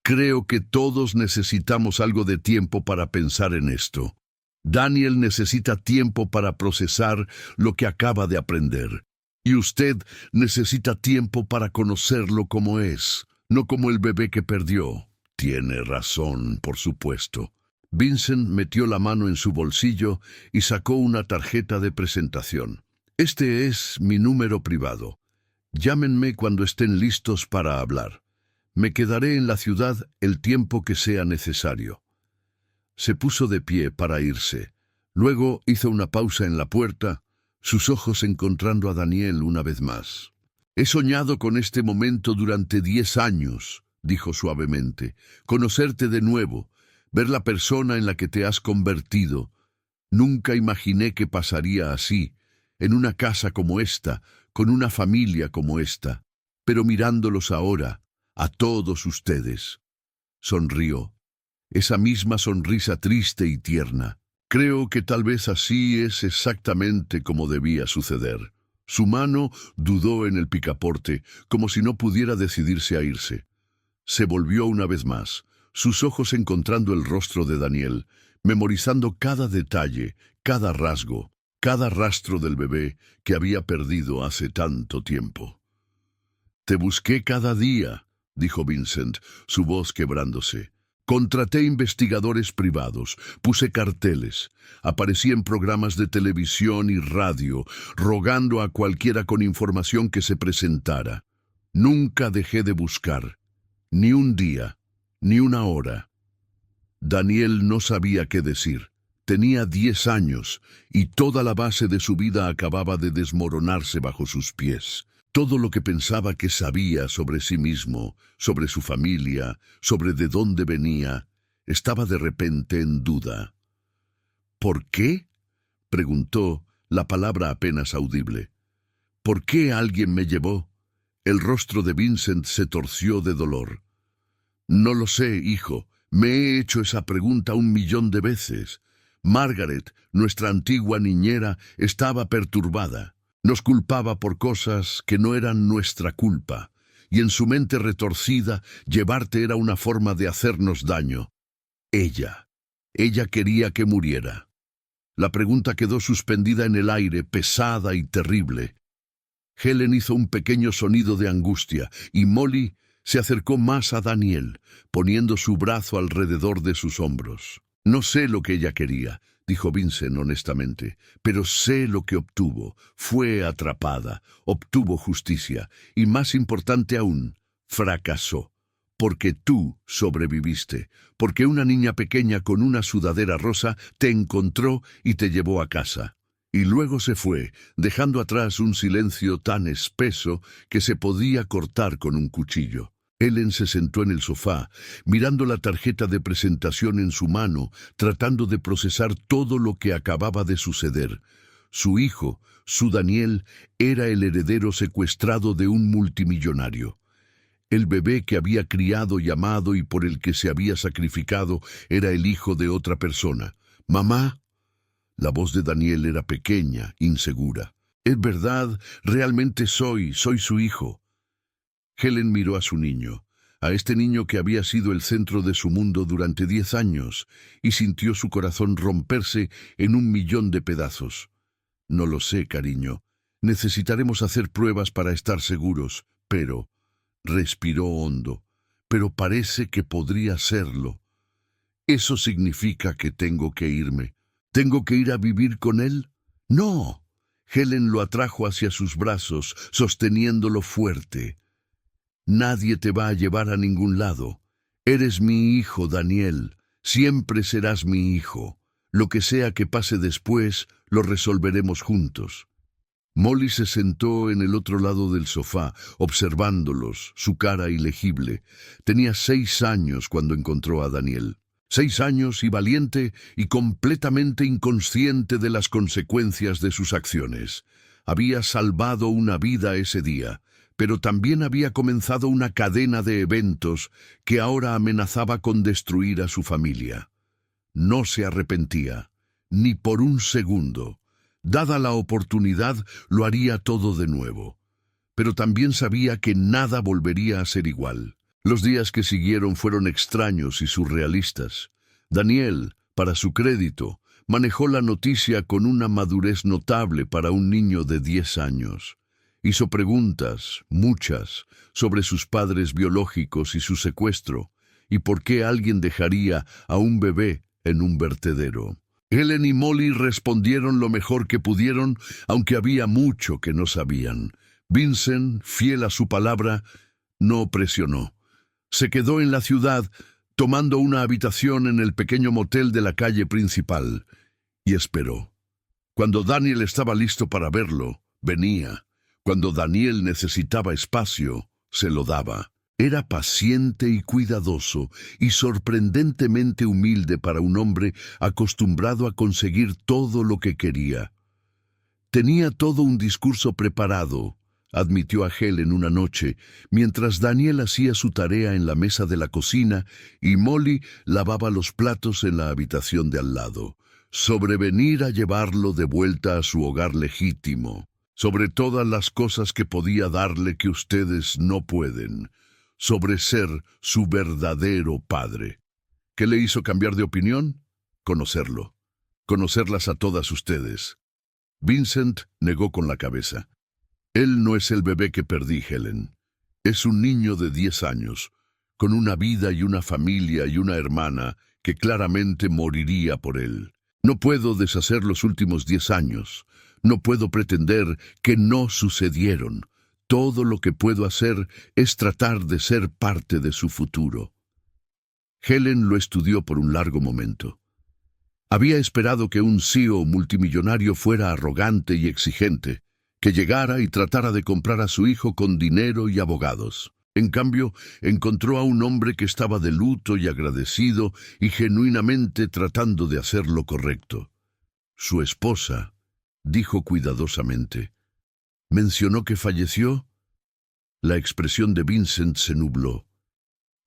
Creo que todos necesitamos algo de tiempo para pensar en esto. Daniel necesita tiempo para procesar lo que acaba de aprender. Y usted necesita tiempo para conocerlo como es, no como el bebé que perdió. Tiene razón, por supuesto. Vincent metió la mano en su bolsillo y sacó una tarjeta de presentación. Este es mi número privado. Llámenme cuando estén listos para hablar. Me quedaré en la ciudad el tiempo que sea necesario. Se puso de pie para irse. Luego hizo una pausa en la puerta, sus ojos encontrando a Daniel una vez más. He soñado con este momento durante 10 años, dijo suavemente. Conocerte de nuevo, ver la persona en la que te has convertido. Nunca imaginé que pasaría así, en una casa como esta, con una familia como esta. Pero mirándolos ahora, a todos ustedes. Sonrió. Esa misma sonrisa triste y tierna. Creo que tal vez así es exactamente como debía suceder. Su mano dudó en el picaporte, como si no pudiera decidirse a irse. Se volvió una vez más, sus ojos encontrando el rostro de Daniel, memorizando cada detalle, cada rasgo, cada rastro del bebé que había perdido hace tanto tiempo. «Te busqué cada día», dijo Vincent, su voz quebrándose. «Contraté investigadores privados, puse carteles, aparecí en programas de televisión y radio, rogando a cualquiera con información que se presentara. Nunca dejé de buscar, ni un día, ni una hora». Daniel no sabía qué decir. Tenía 10 años y toda la base de su vida acababa de desmoronarse bajo sus pies. Todo lo que pensaba que sabía sobre sí mismo, sobre su familia, sobre de dónde venía, estaba de repente en duda. «¿Por qué?», preguntó, la palabra apenas audible. «¿Por qué alguien me llevó?». El rostro de Vincent se torció de dolor. «No lo sé, hijo. Me he hecho esa pregunta 1.000.000 de veces. Margaret, nuestra antigua niñera, estaba perturbada. Nos culpaba por cosas que no eran nuestra culpa, y en su mente retorcida, llevarte era una forma de hacernos daño. Ella quería que muriera». La pregunta quedó suspendida en el aire, pesada y terrible. Helen hizo un pequeño sonido de angustia, y Molly se acercó más a Daniel, poniendo su brazo alrededor de sus hombros. «No sé lo que ella quería», dijo Vincent honestamente, «pero sé lo que obtuvo. Fue atrapada, obtuvo justicia, y más importante aún, fracasó. Porque tú sobreviviste, porque una niña pequeña con una sudadera rosa te encontró y te llevó a casa». Y luego se fue, dejando atrás un silencio tan espeso que se podía cortar con un cuchillo. Helen se sentó en el sofá, mirando la tarjeta de presentación en su mano, tratando de procesar todo lo que acababa de suceder. Su hijo, su Daniel, era el heredero secuestrado de un multimillonario. El bebé que había criado y amado y por el que se había sacrificado era el hijo de otra persona. «Mamá». La voz de Daniel era pequeña, insegura. «Es verdad, realmente soy su hijo». Helen miró a su niño, a este niño que había sido el centro de su mundo durante 10 años, y sintió su corazón romperse en 1.000.000 de pedazos. «No lo sé, cariño. Necesitaremos hacer pruebas para estar seguros, pero...». Respiró hondo. «Pero parece que podría serlo». «Eso significa que tengo que irme». ¿Tengo que ir a vivir con él? No. Helen lo atrajo hacia sus brazos, sosteniéndolo fuerte. Nadie te va a llevar a ningún lado. Eres mi hijo, Daniel. Siempre serás mi hijo. Lo que sea que pase después, lo resolveremos juntos. Molly se sentó en el otro lado del sofá, observándolos, su cara ilegible. Tenía 6 años cuando encontró a Daniel. 6 años y valiente y completamente inconsciente de las consecuencias de sus acciones. Había salvado una vida ese día, pero también había comenzado una cadena de eventos que ahora amenazaba con destruir a su familia. No se arrepentía, ni por un segundo. Dada la oportunidad, lo haría todo de nuevo. Pero también sabía que nada volvería a ser igual. Los días que siguieron fueron extraños y surrealistas. Daniel, para su crédito, manejó la noticia con una madurez notable para un niño de 10 años. Hizo preguntas, muchas, sobre sus padres biológicos y su secuestro, y por qué alguien dejaría a un bebé en un vertedero. Helen y Molly respondieron lo mejor que pudieron, aunque había mucho que no sabían. Vincent, fiel a su palabra, no presionó. Se quedó en la ciudad, tomando una habitación en el pequeño motel de la calle principal, y esperó. Cuando Daniel estaba listo para verlo, venía. Cuando Daniel necesitaba espacio, se lo daba. Era paciente y cuidadoso, y sorprendentemente humilde para un hombre acostumbrado a conseguir todo lo que quería. Tenía todo un discurso preparado, admitió a Helen una noche, mientras Daniel hacía su tarea en la mesa de la cocina y Molly lavaba los platos en la habitación de al lado, sobre venir a llevarlo de vuelta a su hogar legítimo, sobre todas las cosas que podía darle que ustedes no pueden, sobre ser su verdadero padre. ¿Qué le hizo cambiar de opinión? Conocerlo. Conocerlas a todas ustedes. Vincent negó con la cabeza. Él no es el bebé que perdí, Helen. Es un niño de 10 años, con una vida y una familia y una hermana que claramente moriría por él. No puedo deshacer los últimos 10 años. No puedo pretender que no sucedieron. Todo lo que puedo hacer es tratar de ser parte de su futuro. Helen lo estudió por un largo momento. Había esperado que un CEO multimillonario fuera arrogante y exigente, que llegara y tratara de comprar a su hijo con dinero y abogados. En cambio, encontró a un hombre que estaba de luto y agradecido y genuinamente tratando de hacer lo correcto. Su esposa, dijo cuidadosamente, ¿mencionó que falleció? La expresión de Vincent se nubló.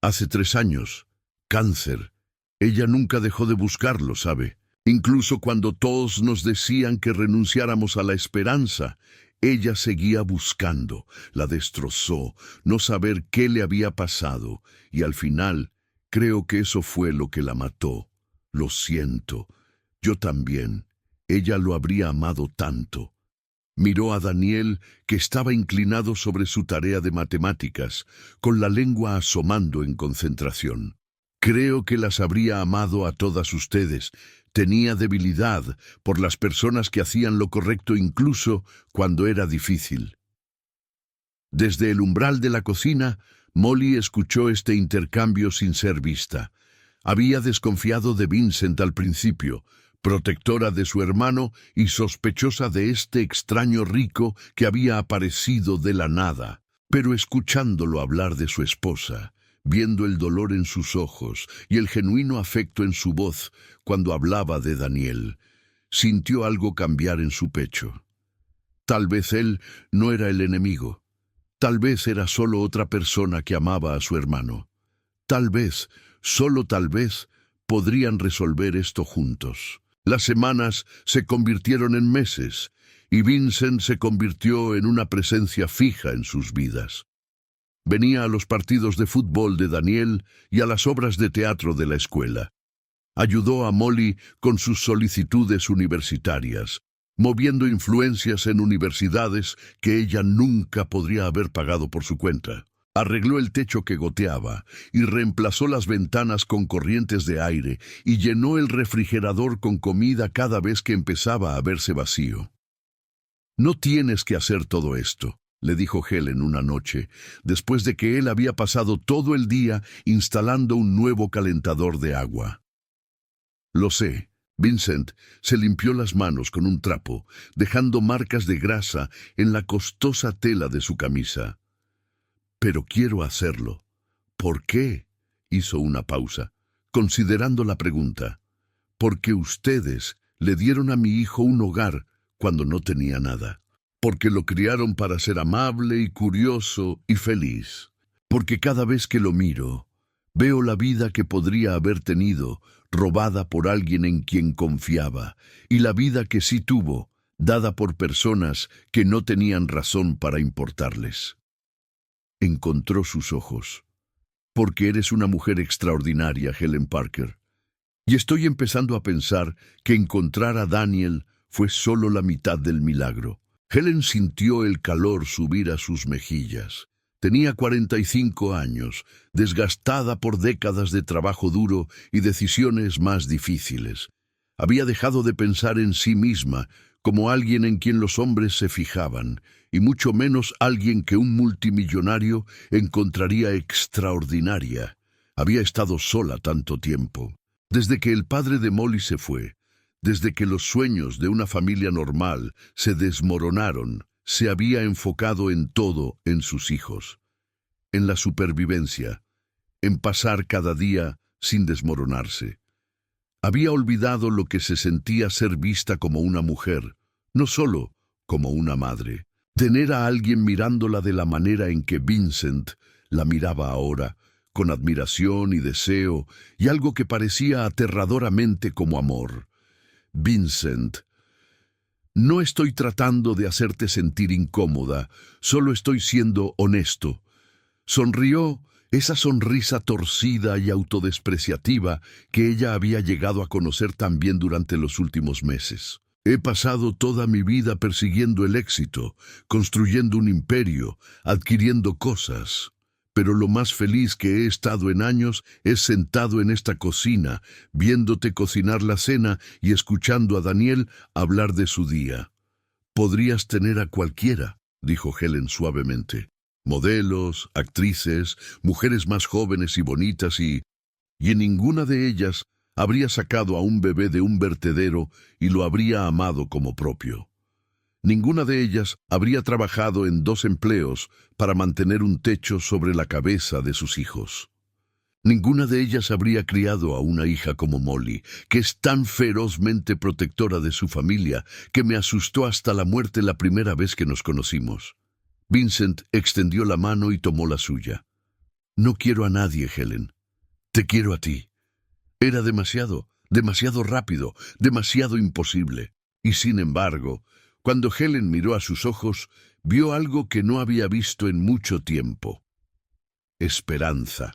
Hace 3 años. Cáncer. Ella nunca dejó de buscarlo, ¿sabe? Incluso cuando todos nos decían que renunciáramos a la esperanza, ella seguía buscando. La destrozó, no saber qué le había pasado, y al final creo que eso fue lo que la mató. Lo siento. Yo también. Ella lo habría amado tanto. Miró a Daniel, que estaba inclinado sobre su tarea de matemáticas, con la lengua asomando en concentración. Creo que las habría amado a todas ustedes. Tenía debilidad por las personas que hacían lo correcto incluso cuando era difícil. Desde el umbral de la cocina, Molly escuchó este intercambio sin ser vista. Había desconfiado de Vincent al principio, protectora de su hermano y sospechosa de este extraño rico que había aparecido de la nada. Pero escuchándolo hablar de su esposa, viendo el dolor en sus ojos y el genuino afecto en su voz cuando hablaba de Daniel, sintió algo cambiar en su pecho. Tal vez él no era el enemigo. Tal vez era solo otra persona que amaba a su hermano. Tal vez, solo tal vez, podrían resolver esto juntos. Las semanas se convirtieron en meses, y Vincent se convirtió en una presencia fija en sus vidas. Venía a los partidos de fútbol de Daniel y a las obras de teatro de la escuela. Ayudó a Molly con sus solicitudes universitarias, moviendo influencias en universidades que ella nunca podría haber pagado por su cuenta. Arregló el techo que goteaba y reemplazó las ventanas con corrientes de aire y llenó el refrigerador con comida cada vez que empezaba a verse vacío. «No tienes que hacer todo esto», le dijo Helen una noche, después de que él había pasado todo el día instalando un nuevo calentador de agua. «Lo sé». Vincent se limpió las manos con un trapo, dejando marcas de grasa en la costosa tela de su camisa. «Pero quiero hacerlo». «¿Por qué?», hizo una pausa, considerando la pregunta. «Porque ustedes le dieron a mi hijo un hogar cuando no tenía nada. Porque lo criaron para ser amable y curioso y feliz. Porque cada vez que lo miro, veo la vida que podría haber tenido, robada por alguien en quien confiaba, y la vida que sí tuvo, dada por personas que no tenían razón para importarles». Encontró sus ojos. «Porque eres una mujer extraordinaria, Helen Parker. Y estoy empezando a pensar que encontrar a Daniel fue solo la mitad del milagro». Helen sintió el calor subir a sus mejillas. Tenía 45 años, desgastada por décadas de trabajo duro y decisiones más difíciles. Había dejado de pensar en sí misma como alguien en quien los hombres se fijaban, y mucho menos alguien que un multimillonario encontraría extraordinaria. Había estado sola tanto tiempo. Desde que el padre de Molly se fue, desde que los sueños de una familia normal se desmoronaron, se había enfocado en todo en sus hijos, en la supervivencia, en pasar cada día sin desmoronarse. Había olvidado lo que se sentía ser vista como una mujer, no solo como una madre. Tener a alguien mirándola de la manera en que Vincent la miraba ahora, con admiración y deseo, y algo que parecía aterradoramente como amor. «Vincent, no estoy tratando de hacerte sentir incómoda, solo estoy siendo honesto». Sonrió, esa sonrisa torcida y autodespreciativa que ella había llegado a conocer también durante los últimos meses. «He pasado toda mi vida persiguiendo el éxito, construyendo un imperio, adquiriendo cosas. Pero lo más feliz que he estado en años es sentado en esta cocina, viéndote cocinar la cena y escuchando a Daniel hablar de su día». «Podrías tener a cualquiera», dijo Helen suavemente. «Modelos, actrices, mujeres más jóvenes y bonitas y en ninguna de ellas habría sacado a un bebé de un vertedero y lo habría amado como propio. Ninguna de ellas habría trabajado en 2 empleos para mantener un techo sobre la cabeza de sus hijos. Ninguna de ellas habría criado a una hija como Molly, que es tan ferozmente protectora de su familia que me asustó hasta la muerte la primera vez que nos conocimos». Vincent extendió la mano y tomó la suya. «No quiero a nadie, Helen. Te quiero a ti». Era demasiado rápido, demasiado imposible. Y sin embargo, cuando Helen miró a sus ojos, vio algo que no había visto en mucho tiempo. Esperanza.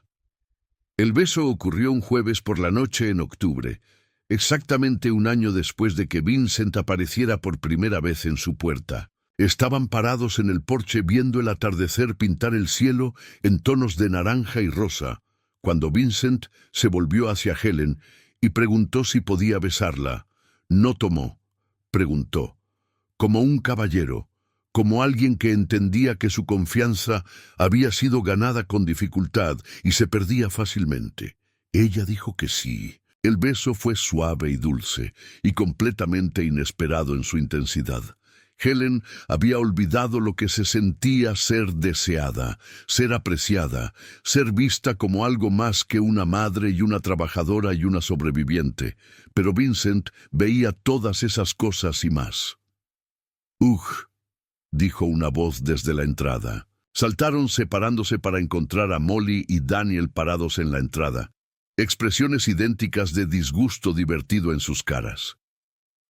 El beso ocurrió un jueves por la noche en octubre, exactamente un año después de que Vincent apareciera por primera vez en su puerta. Estaban parados en el porche viendo el atardecer pintar el cielo en tonos de naranja y rosa, cuando Vincent se volvió hacia Helen y preguntó si podía besarla. No tomó. Preguntó. Como un caballero, como alguien que entendía que su confianza había sido ganada con dificultad y se perdía fácilmente. Ella dijo que sí. El beso fue suave y dulce, y completamente inesperado en su intensidad. Helen había olvidado lo que se sentía ser deseada, ser apreciada, ser vista como algo más que una madre y una trabajadora y una sobreviviente. Pero Vincent veía todas esas cosas y más. «Ugh», dijo una voz desde la entrada. Saltaron separándose para encontrar a Molly y Daniel parados en la entrada, expresiones idénticas de disgusto divertido en sus caras.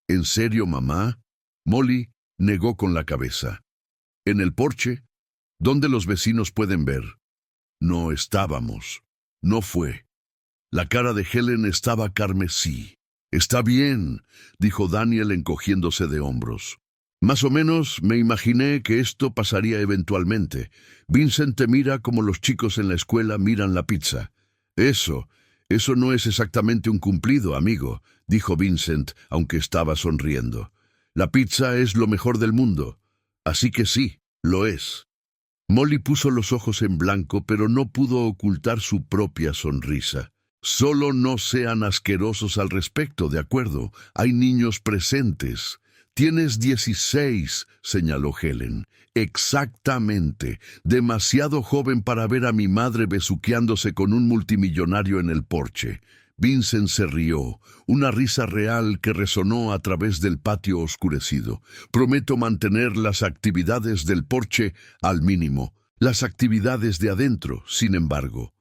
«¿En serio, mamá?» Molly negó con la cabeza. «¿En el porche? ¿Dónde los vecinos pueden ver?» «No estábamos. No fue». La cara de Helen estaba carmesí. «Está bien», dijo Daniel encogiéndose de hombros. Más o menos me imaginé que esto pasaría eventualmente. Vincent te mira como los chicos en la escuela miran la pizza. Eso no es exactamente un cumplido, amigo, dijo Vincent, aunque estaba sonriendo. La pizza es lo mejor del mundo. Así que sí, lo es. Molly puso los ojos en blanco, pero no pudo ocultar su propia sonrisa. Solo no sean asquerosos al respecto, ¿de acuerdo? Hay niños presentes. Tienes 16, señaló Helen. Exactamente. Demasiado joven para ver a mi madre besuqueándose con un multimillonario en el porche. Vincent se rió, una risa real que resonó a través del patio oscurecido. Prometo mantener las actividades del porche al mínimo. Las actividades de adentro, sin embargo.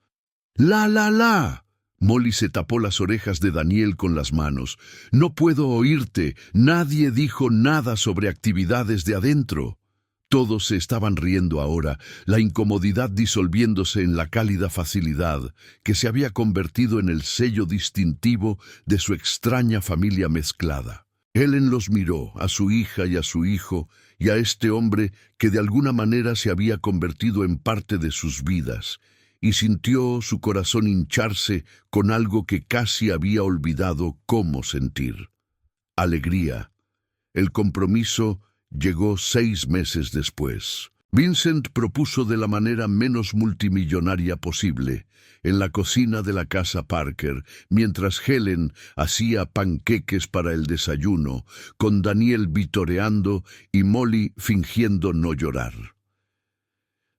¡La! Molly se tapó las orejas de Daniel con las manos. No puedo oírte. Nadie dijo nada sobre actividades de adentro. Todos se estaban riendo ahora, la incomodidad disolviéndose en la cálida facilidad que se había convertido en el sello distintivo de su extraña familia mezclada. Helen los miró, a su hija y a su hijo, y a este hombre que de alguna manera se había convertido en parte de sus vidas, y sintió su corazón hincharse con algo que casi había olvidado cómo sentir. Alegría. El compromiso llegó 6 meses después. Vincent propuso de la manera menos multimillonaria posible, en la cocina de la casa Parker, mientras Helen hacía panqueques para el desayuno, con Daniel vitoreando y Molly fingiendo no llorar.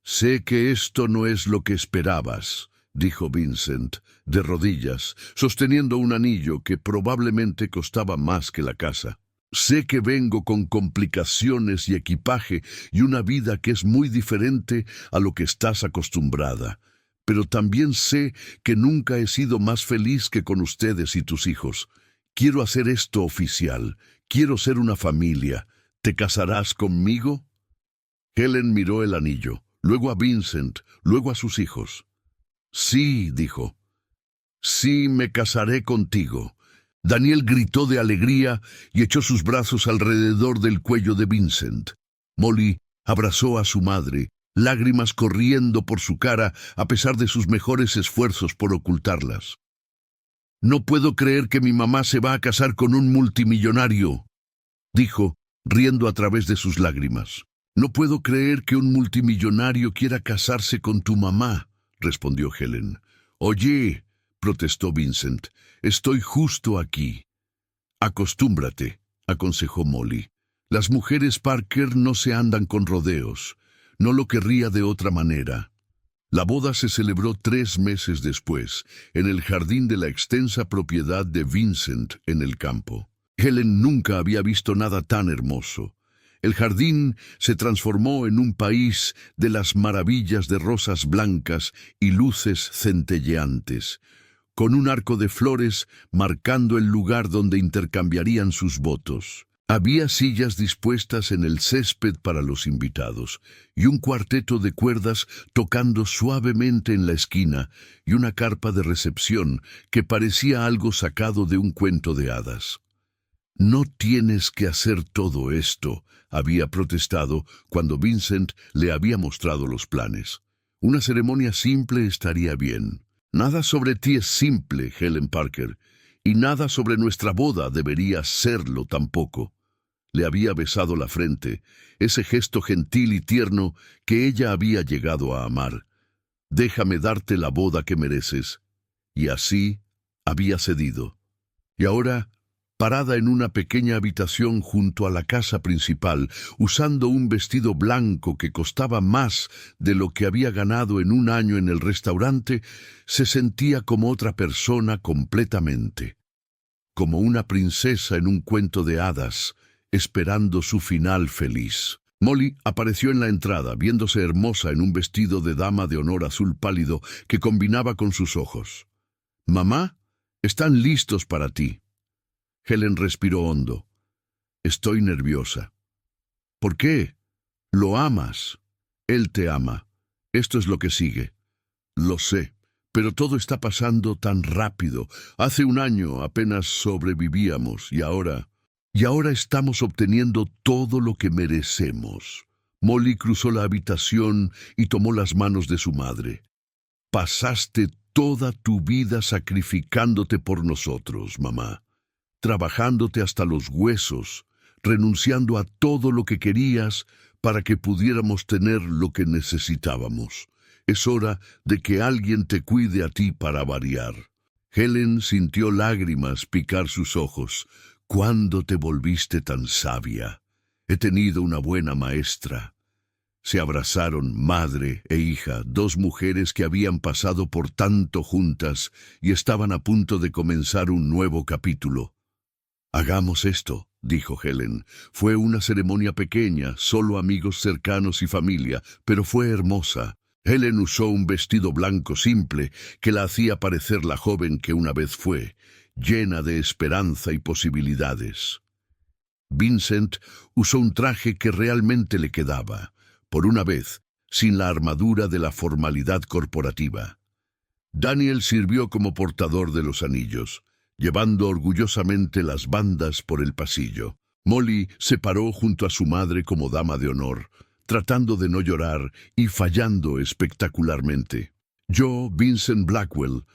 «Sé que esto no es lo que esperabas», dijo Vincent, de rodillas, sosteniendo un anillo que probablemente costaba más que la casa. «Sé que vengo con complicaciones y equipaje y una vida que es muy diferente a lo que estás acostumbrada. Pero también sé que nunca he sido más feliz que con ustedes y tus hijos. Quiero hacer esto oficial. Quiero ser una familia. ¿Te casarás conmigo?» Helen miró el anillo, luego a Vincent, luego a sus hijos. «Sí», dijo. «Sí, me casaré contigo». Daniel gritó de alegría y echó sus brazos alrededor del cuello de Vincent. Molly abrazó a su madre, lágrimas corriendo por su cara a pesar de sus mejores esfuerzos por ocultarlas. «No puedo creer que mi mamá se va a casar con un multimillonario», dijo, riendo a través de sus lágrimas. «No puedo creer que un multimillonario quiera casarse con tu mamá», respondió Helen. «Oye», protestó Vincent, «estoy justo aquí». «Acostúmbrate», aconsejó Molly. «Las mujeres Parker no se andan con rodeos. No lo querría de otra manera». La boda se celebró 3 meses después, en el jardín de la extensa propiedad de Vincent en el campo. Helen nunca había visto nada tan hermoso. El jardín se transformó en un país de las maravillas de rosas blancas y luces centelleantes, con un arco de flores marcando el lugar donde intercambiarían sus votos. Había sillas dispuestas en el césped para los invitados, y un cuarteto de cuerdas tocando suavemente en la esquina, y una carpa de recepción que parecía algo sacado de un cuento de hadas. «No tienes que hacer todo esto», había protestado cuando Vincent le había mostrado los planes. «Una ceremonia simple estaría bien». «Nada sobre ti es simple, Helen Parker, y nada sobre nuestra boda debería serlo tampoco». Le había besado la frente, ese gesto gentil y tierno que ella había llegado a amar. «Déjame darte la boda que mereces». Y así había cedido. Y ahora, parada en una pequeña habitación junto a la casa principal, usando un vestido blanco que costaba más de lo que había ganado en un año en el restaurante, se sentía como otra persona completamente. Como una princesa en un cuento de hadas, esperando su final feliz. Molly apareció en la entrada, viéndose hermosa en un vestido de dama de honor azul pálido que combinaba con sus ojos. «Mamá, están listos para ti». Helen respiró hondo. «Estoy nerviosa». «¿Por qué? Lo amas. Él te ama. Esto es lo que sigue». «Lo sé, pero todo está pasando tan rápido. Hace un año apenas sobrevivíamos y ahora...» Y ahora estamos obteniendo todo lo que merecemos. Molly cruzó la habitación y tomó las manos de su madre. Pasaste toda tu vida sacrificándote por nosotros, mamá, trabajándote hasta los huesos, renunciando a todo lo que querías para que pudiéramos tener lo que necesitábamos. Es hora de que alguien te cuide a ti para variar. Helen sintió lágrimas picar sus ojos. ¿Cuándo te volviste tan sabia? He tenido una buena maestra. Se abrazaron madre e hija, dos mujeres que habían pasado por tanto juntas y estaban a punto de comenzar un nuevo capítulo. «Hagamos esto», dijo Helen. Fue una ceremonia pequeña, solo amigos cercanos y familia, pero fue hermosa. Helen usó un vestido blanco simple que la hacía parecer la joven que una vez fue, llena de esperanza y posibilidades. Vincent usó un traje que realmente le quedaba, por una vez, sin la armadura de la formalidad corporativa. Daniel sirvió como portador de los anillos, llevando orgullosamente las bandas por el pasillo. Molly se paró junto a su madre como dama de honor, tratando de no llorar y fallando espectacularmente. Yo, Vincent Blackwell,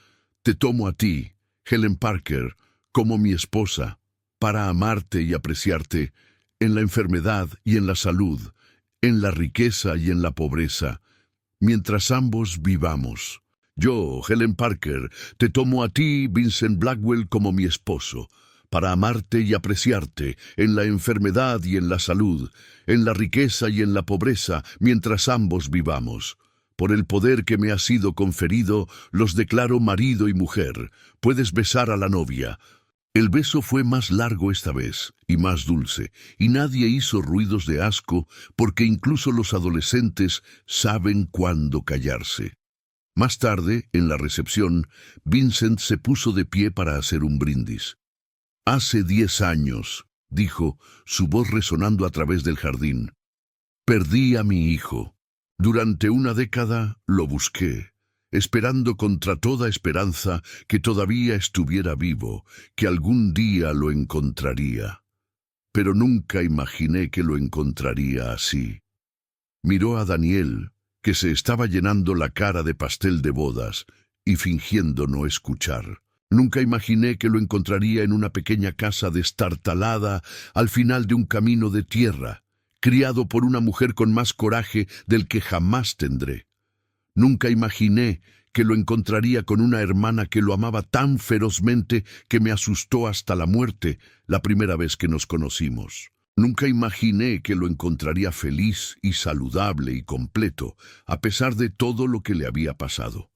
te tomo a ti, Helen Parker, como mi esposa, para amarte y apreciarte en la enfermedad y en la salud, en la riqueza y en la pobreza, mientras ambos vivamos. Yo, Helen Parker, te tomo a ti, Vincent Blackwell, como mi esposo, para amarte y apreciarte en la enfermedad y en la salud, en la riqueza y en la pobreza, mientras ambos vivamos. Por el poder que me ha sido conferido, los declaro marido y mujer. Puedes besar a la novia». El beso fue más largo esta vez, y más dulce, y nadie hizo ruidos de asco, porque incluso los adolescentes saben cuándo callarse. Más tarde, en la recepción, Vincent se puso de pie para hacer un brindis. «Hace 10 años», dijo, su voz resonando a través del jardín, «perdí a mi hijo. Durante una década lo busqué, esperando contra toda esperanza que todavía estuviera vivo, que algún día lo encontraría. Pero nunca imaginé que lo encontraría así». Miró a Daniel, que se estaba llenando la cara de pastel de bodas y fingiendo no escuchar. «Nunca imaginé que lo encontraría en una pequeña casa destartalada al final de un camino de tierra, criado por una mujer con más coraje del que jamás tendré. Nunca imaginé que lo encontraría con una hermana que lo amaba tan ferozmente que me asustó hasta la muerte la primera vez que nos conocimos. Nunca imaginé que lo encontraría feliz y saludable y completo, a pesar de todo lo que le había pasado».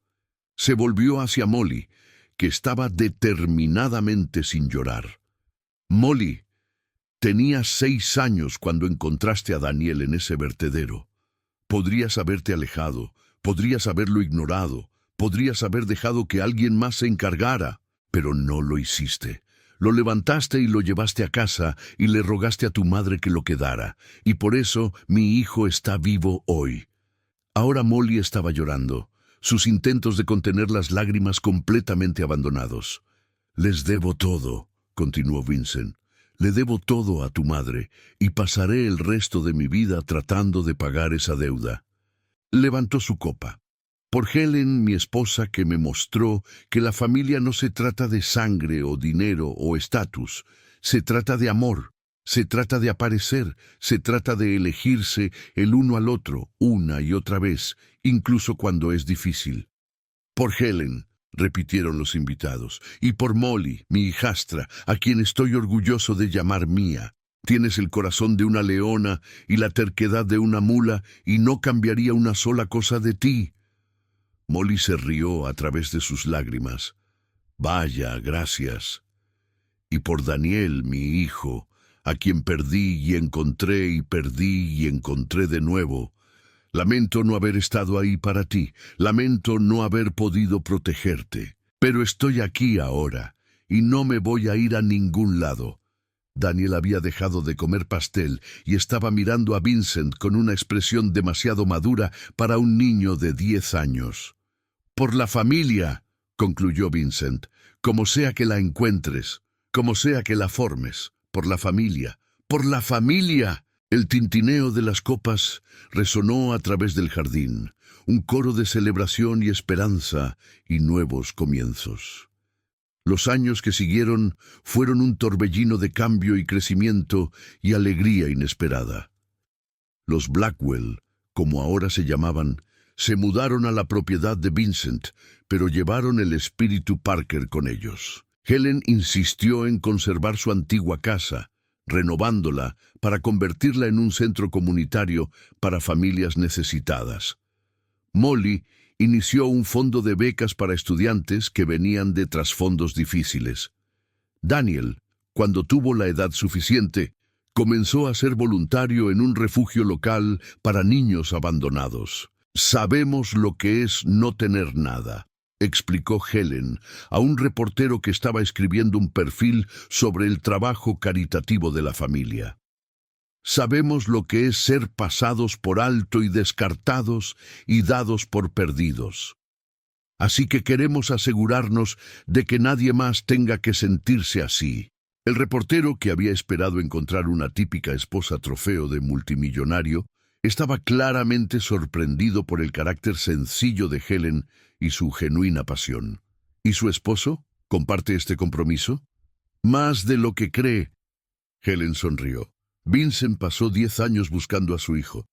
Se volvió hacia Molly, que estaba determinadamente sin llorar. «Molly, tenías 6 años cuando encontraste a Daniel en ese vertedero. Podrías haberte alejado, podrías haberlo ignorado, podrías haber dejado que alguien más se encargara, pero no lo hiciste. Lo levantaste y lo llevaste a casa y le rogaste a tu madre que lo quedara, y por eso mi hijo está vivo hoy». Ahora Molly estaba llorando, sus intentos de contener las lágrimas completamente abandonados. «Les debo todo», continuó Vincent. «Le debo todo a tu madre, y pasaré el resto de mi vida tratando de pagar esa deuda». Levantó su copa. «Por Helen, mi esposa, que me mostró que la familia no se trata de sangre o dinero o estatus, se trata de amor, se trata de aparecer, se trata de elegirse el uno al otro una y otra vez, incluso cuando es difícil». «Por Helen», repitieron los invitados, «y por Molly, mi hijastra, a quien estoy orgulloso de llamar mía. Tienes el corazón de una leona y la terquedad de una mula, y no cambiaría una sola cosa de ti». Molly se rió a través de sus lágrimas. «Vaya, gracias. Y por Daniel, mi hijo, a quien perdí y encontré y perdí y encontré de nuevo. Lamento no haber estado ahí para ti, lamento no haber podido protegerte, pero estoy aquí ahora, y no me voy a ir a ningún lado». Daniel había dejado de comer pastel y estaba mirando a Vincent con una expresión demasiado madura para un niño de 10 años. «Por la familia», concluyó Vincent, «como sea que la encuentres, como sea que la formes, por la familia, por la familia. El tintineo de las copas resonó a través del jardín, un coro de celebración y esperanza y nuevos comienzos. Los años que siguieron fueron un torbellino de cambio y crecimiento y alegría inesperada. Los Blackwell, como ahora se llamaban, se mudaron a la propiedad de Vincent, pero llevaron el espíritu Parker con ellos. Helen insistió en conservar su antigua casa, renovándola para convertirla en un centro comunitario para familias necesitadas. Molly inició un fondo de becas para estudiantes que venían de trasfondos difíciles. Daniel, cuando tuvo la edad suficiente, comenzó a ser voluntario en un refugio local para niños abandonados. «Sabemos lo que es no tener nada», explicó Helen a un reportero que estaba escribiendo un perfil sobre el trabajo caritativo de la familia. «Sabemos lo que es ser pasados por alto y descartados y dados por perdidos. Así que queremos asegurarnos de que nadie más tenga que sentirse así». El reportero, que había esperado encontrar una típica esposa trofeo de multimillonario, estaba claramente sorprendido por el carácter sencillo de Helen y su genuina pasión. ¿Y su esposo? ¿Comparte este compromiso? Más de lo que cree. Helen sonrió. Vincent pasó 10 años buscando a su hijo.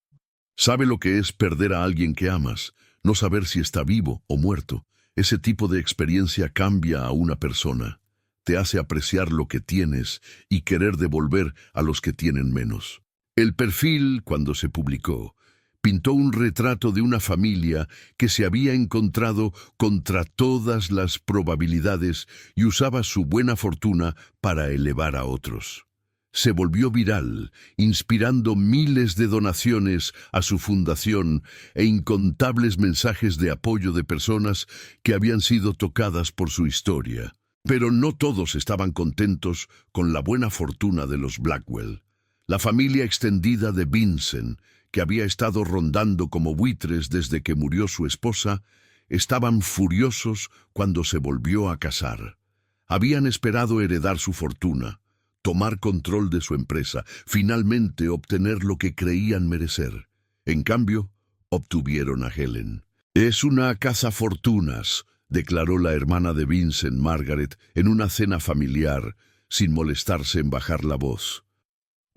Sabe lo que es perder a alguien que amas, no saber si está vivo o muerto. Ese tipo de experiencia cambia a una persona. Te hace apreciar lo que tienes y querer devolver a los que tienen menos. El perfil, cuando se publicó, pintó un retrato de una familia que se había encontrado contra todas las probabilidades y usaba su buena fortuna para elevar a otros. Se volvió viral, inspirando miles de donaciones a su fundación e incontables mensajes de apoyo de personas que habían sido tocadas por su historia. Pero no todos estaban contentos con la buena fortuna de los Blackwell. La familia extendida de Vincent, que había estado rondando como buitres desde que murió su esposa, estaban furiosos cuando se volvió a casar. Habían esperado heredar su fortuna, tomar control de su empresa, finalmente obtener lo que creían merecer. En cambio, obtuvieron a Helen. «Es una cazafortunas», declaró la hermana de Vincent, Margaret, en una cena familiar, sin molestarse en bajar la voz.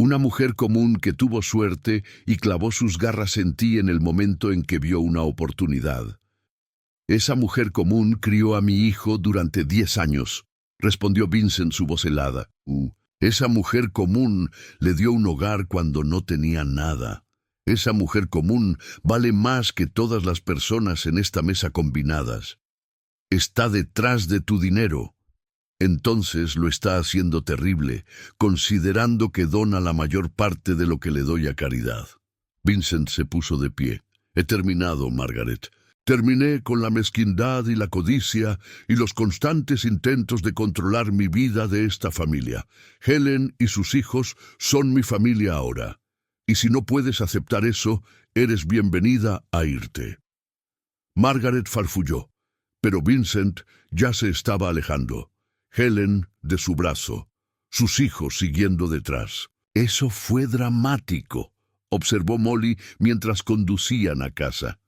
«Una mujer común que tuvo suerte y clavó sus garras en ti en el momento en que vio una oportunidad». «Esa mujer común crió a mi hijo durante 10 años», respondió Vincent, su voz helada. «Esa mujer común le dio un hogar cuando no tenía nada. Esa mujer común vale más que todas las personas en esta mesa combinadas. Está detrás de tu dinero. Entonces lo está haciendo terrible, considerando que dona la mayor parte de lo que le doy a caridad». Vincent se puso de pie. «He terminado, Margaret. Terminé con la mezquindad y la codicia y los constantes intentos de controlar mi vida de esta familia. Helen y sus hijos son mi familia ahora. Y si no puedes aceptar eso, eres bienvenida a irte». Margaret farfulló. Pero Vincent ya se estaba alejando. Helen de su brazo, sus hijos siguiendo detrás. «Eso fue dramático», observó Molly mientras conducían a casa.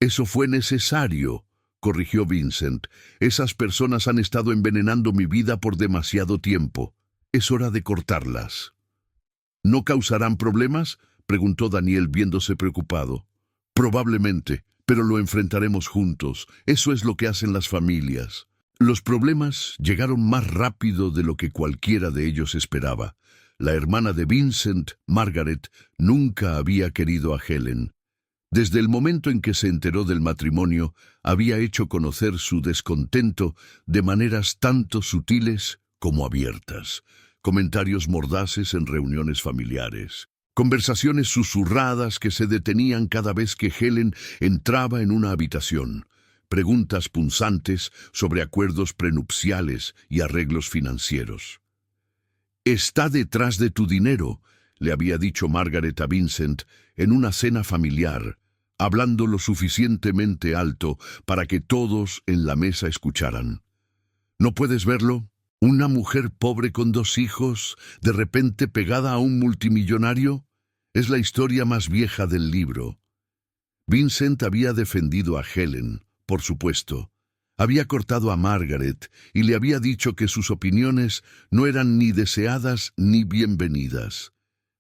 «Eso fue necesario», corrigió Vincent. «Esas personas han estado envenenando mi vida por demasiado tiempo. Es hora de cortarlas». «¿No causarán problemas?», preguntó Daniel viéndose preocupado. «Probablemente, pero lo enfrentaremos juntos. Eso es lo que hacen las familias». Los problemas llegaron más rápido de lo que cualquiera de ellos esperaba. La hermana de Vincent, Margaret, nunca había querido a Helen. Desde el momento en que se enteró del matrimonio, había hecho conocer su descontento de maneras tanto sutiles como abiertas. Comentarios mordaces en reuniones familiares. Conversaciones susurradas que se detenían cada vez que Helen entraba en una habitación. Preguntas punzantes sobre acuerdos prenupciales y arreglos financieros. «Está detrás de tu dinero», le había dicho Margaret a Vincent en una cena familiar, hablando lo suficientemente alto para que todos en la mesa escucharan. «¿No puedes verlo? ¿Una mujer pobre con 2 hijos, de repente pegada a un multimillonario? Es la historia más vieja del libro. Vincent había defendido a Helen, por supuesto. Había cortado a Margaret y le había dicho que sus opiniones no eran ni deseadas ni bienvenidas.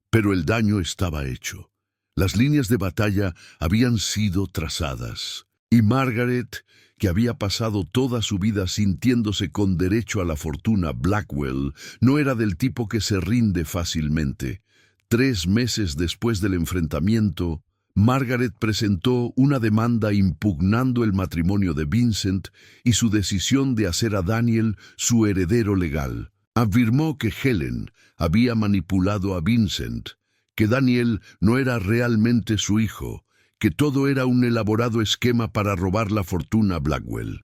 Pero el daño estaba hecho. Las líneas de batalla habían sido trazadas. Y Margaret, que había pasado toda su vida sintiéndose con derecho a la fortuna Blackwell, no era del tipo que se rinde fácilmente. 3 meses después del enfrentamiento, Margaret presentó una demanda impugnando el matrimonio de Vincent y su decisión de hacer a Daniel su heredero legal. Afirmó que Helen había manipulado a Vincent, que Daniel no era realmente su hijo, que todo era un elaborado esquema para robar la fortuna Blackwell.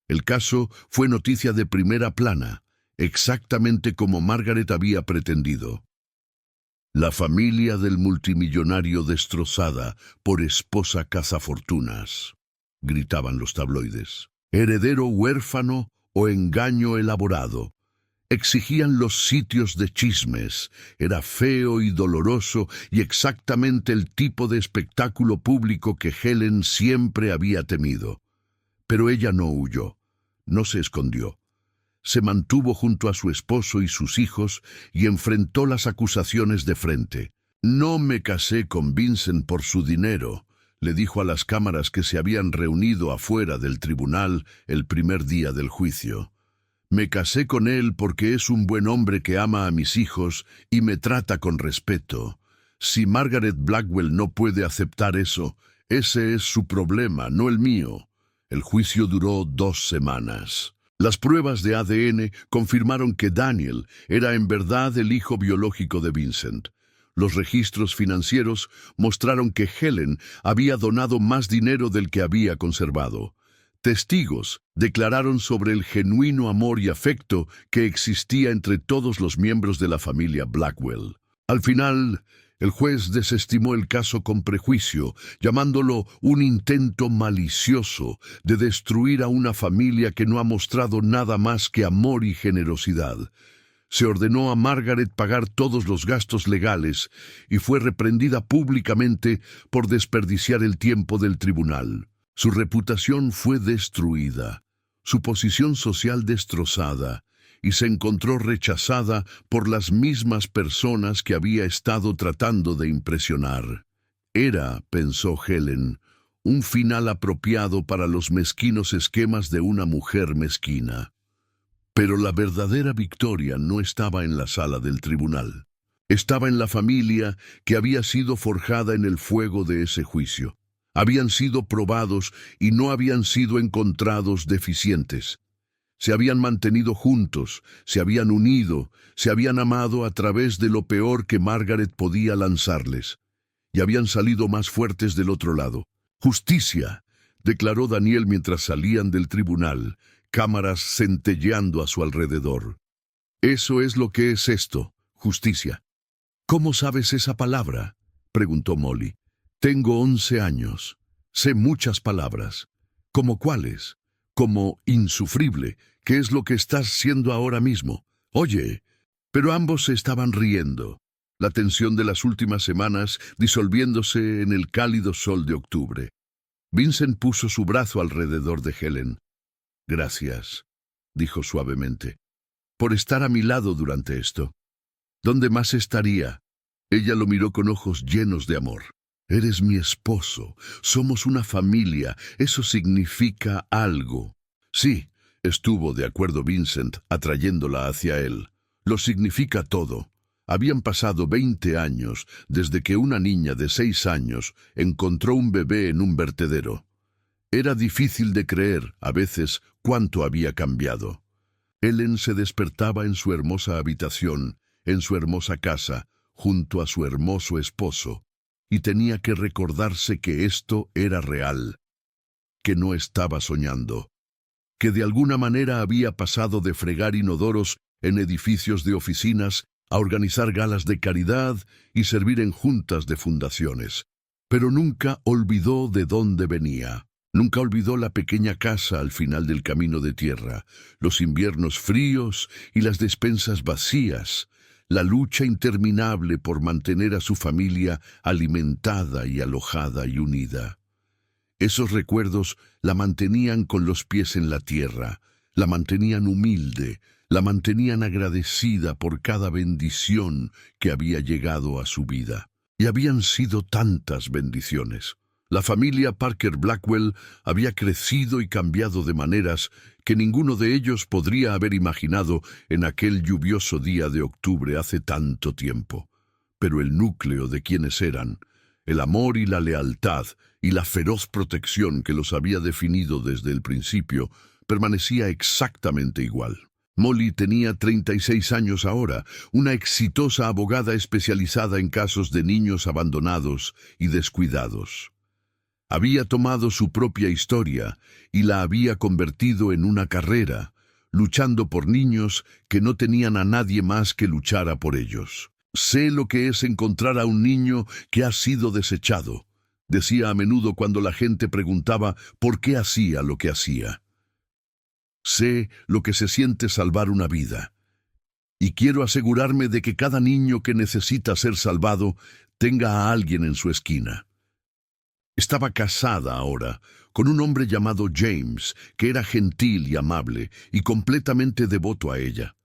El caso fue noticia de primera plana, exactamente como Margaret había pretendido. La familia del multimillonario destrozada por esposa cazafortunas, gritaban los tabloides. Heredero huérfano o engaño elaborado. Exigían los sitios de chismes. Era feo y doloroso y exactamente el tipo de espectáculo público que Helen siempre había temido. Pero ella no huyó, no se escondió. Se mantuvo junto a su esposo y sus hijos y enfrentó las acusaciones de frente. «No me casé con Vincent por su dinero», le dijo a las cámaras que se habían reunido afuera del tribunal el primer día del juicio. «Me casé con él porque es un buen hombre que ama a mis hijos y me trata con respeto. Si Margaret Blackwell no puede aceptar eso, ese es su problema, no el mío». El juicio duró 2 semanas. Las pruebas de ADN confirmaron que Daniel era en verdad el hijo biológico de Vincent. Los registros financieros mostraron que Helen había donado más dinero del que había conservado. Testigos declararon sobre el genuino amor y afecto que existía entre todos los miembros de la familia Blackwell. Al final, el juez desestimó el caso con prejuicio, llamándolo un intento malicioso de destruir a una familia que no ha mostrado nada más que amor y generosidad. Se ordenó a Margaret pagar todos los gastos legales y fue reprendida públicamente por desperdiciar el tiempo del tribunal. Su reputación fue destruida, su posición social destrozada, y se encontró rechazada por las mismas personas que había estado tratando de impresionar. Era, pensó Helen, un final apropiado para los mezquinos esquemas de una mujer mezquina. Pero la verdadera victoria no estaba en la sala del tribunal. Estaba en la familia que había sido forjada en el fuego de ese juicio. Habían sido probados y no habían sido encontrados deficientes. Se habían mantenido juntos, se habían unido, se habían amado a través de lo peor que Margaret podía lanzarles. Y habían salido más fuertes del otro lado. «Justicia», declaró Daniel mientras salían del tribunal, cámaras centelleando a su alrededor. «Eso es lo que es esto, justicia». «¿Cómo sabes esa palabra?», preguntó Molly. «Tengo 11 años. Sé muchas palabras». «¿Cómo cuáles?» «Como insufrible, que es lo que estás siendo ahora mismo». «Oye». Pero ambos se estaban riendo, la tensión de las últimas semanas disolviéndose en el cálido sol de octubre. Vincent puso su brazo alrededor de Helen. «Gracias», dijo suavemente, «por estar a mi lado durante esto». «¿Dónde más estaría?» Ella lo miró con ojos llenos de amor. «Eres mi esposo, somos una familia, eso significa algo». «Sí», estuvo de acuerdo Vincent, atrayéndola hacia él. «Lo significa todo». Habían pasado 20 años desde que una niña de 6 años encontró un bebé en un vertedero. Era difícil de creer, a veces, cuánto había cambiado. Helen se despertaba en su hermosa habitación, en su hermosa casa, junto a su hermoso esposo, y tenía que recordarse que esto era real, que no estaba soñando, que de alguna manera había pasado de fregar inodoros en edificios de oficinas a organizar galas de caridad y servir en juntas de fundaciones. Pero nunca olvidó de dónde venía. Nunca olvidó la pequeña casa al final del camino de tierra, los inviernos fríos y las despensas vacías, la lucha interminable por mantener a su familia alimentada y alojada y unida. Esos recuerdos la mantenían con los pies en la tierra, la mantenían humilde, la mantenían agradecida por cada bendición que había llegado a su vida. Y habían sido tantas bendiciones. La familia Parker Blackwell había crecido y cambiado de maneras que ninguno de ellos podría haber imaginado en aquel lluvioso día de octubre hace tanto tiempo. Pero el núcleo de quienes eran, el amor y la lealtad y la feroz protección que los había definido desde el principio, permanecía exactamente igual. Molly tenía 36 años ahora, una exitosa abogada especializada en casos de niños abandonados y descuidados. Había tomado su propia historia y la había convertido en una carrera, luchando por niños que no tenían a nadie más que luchara por ellos. «Sé lo que es encontrar a un niño que ha sido desechado», decía a menudo cuando la gente preguntaba por qué hacía lo que hacía. «Sé lo que se siente salvar una vida, y quiero asegurarme de que cada niño que necesita ser salvado tenga a alguien en su esquina». Estaba casada ahora con un hombre llamado James, que era gentil y amable y completamente devoto a ella.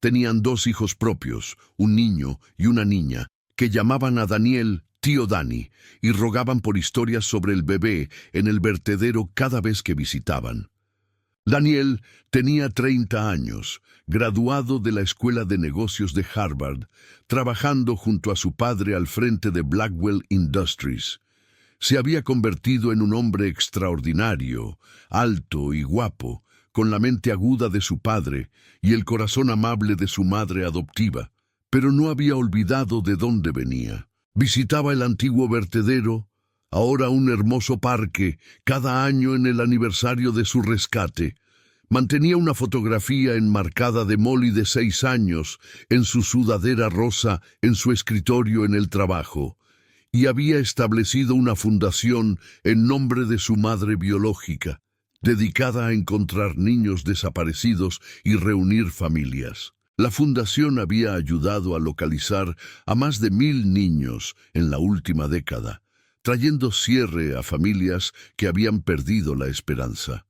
Tenían 2 hijos propios, un niño y una niña, que llamaban a Daniel tío Danny y rogaban por historias sobre el bebé en el vertedero cada vez que visitaban. Daniel tenía 30 años, graduado de la Escuela de Negocios de Harvard, trabajando junto a su padre al frente de Blackwell Industries. Se había convertido en un hombre extraordinario, alto y guapo, con la mente aguda de su padre y el corazón amable de su madre adoptiva, pero no había olvidado de dónde venía. Visitaba el antiguo vertedero, ahora un hermoso parque, cada año en el aniversario de su rescate. Mantenía una fotografía enmarcada de Molly de 6 años en su sudadera rosa en su escritorio en el trabajo, y había establecido una fundación en nombre de su madre biológica, dedicada a encontrar niños desaparecidos y reunir familias. La fundación había ayudado a localizar a más de 1000 niños en la última década, trayendo cierre a familias que habían perdido la esperanza.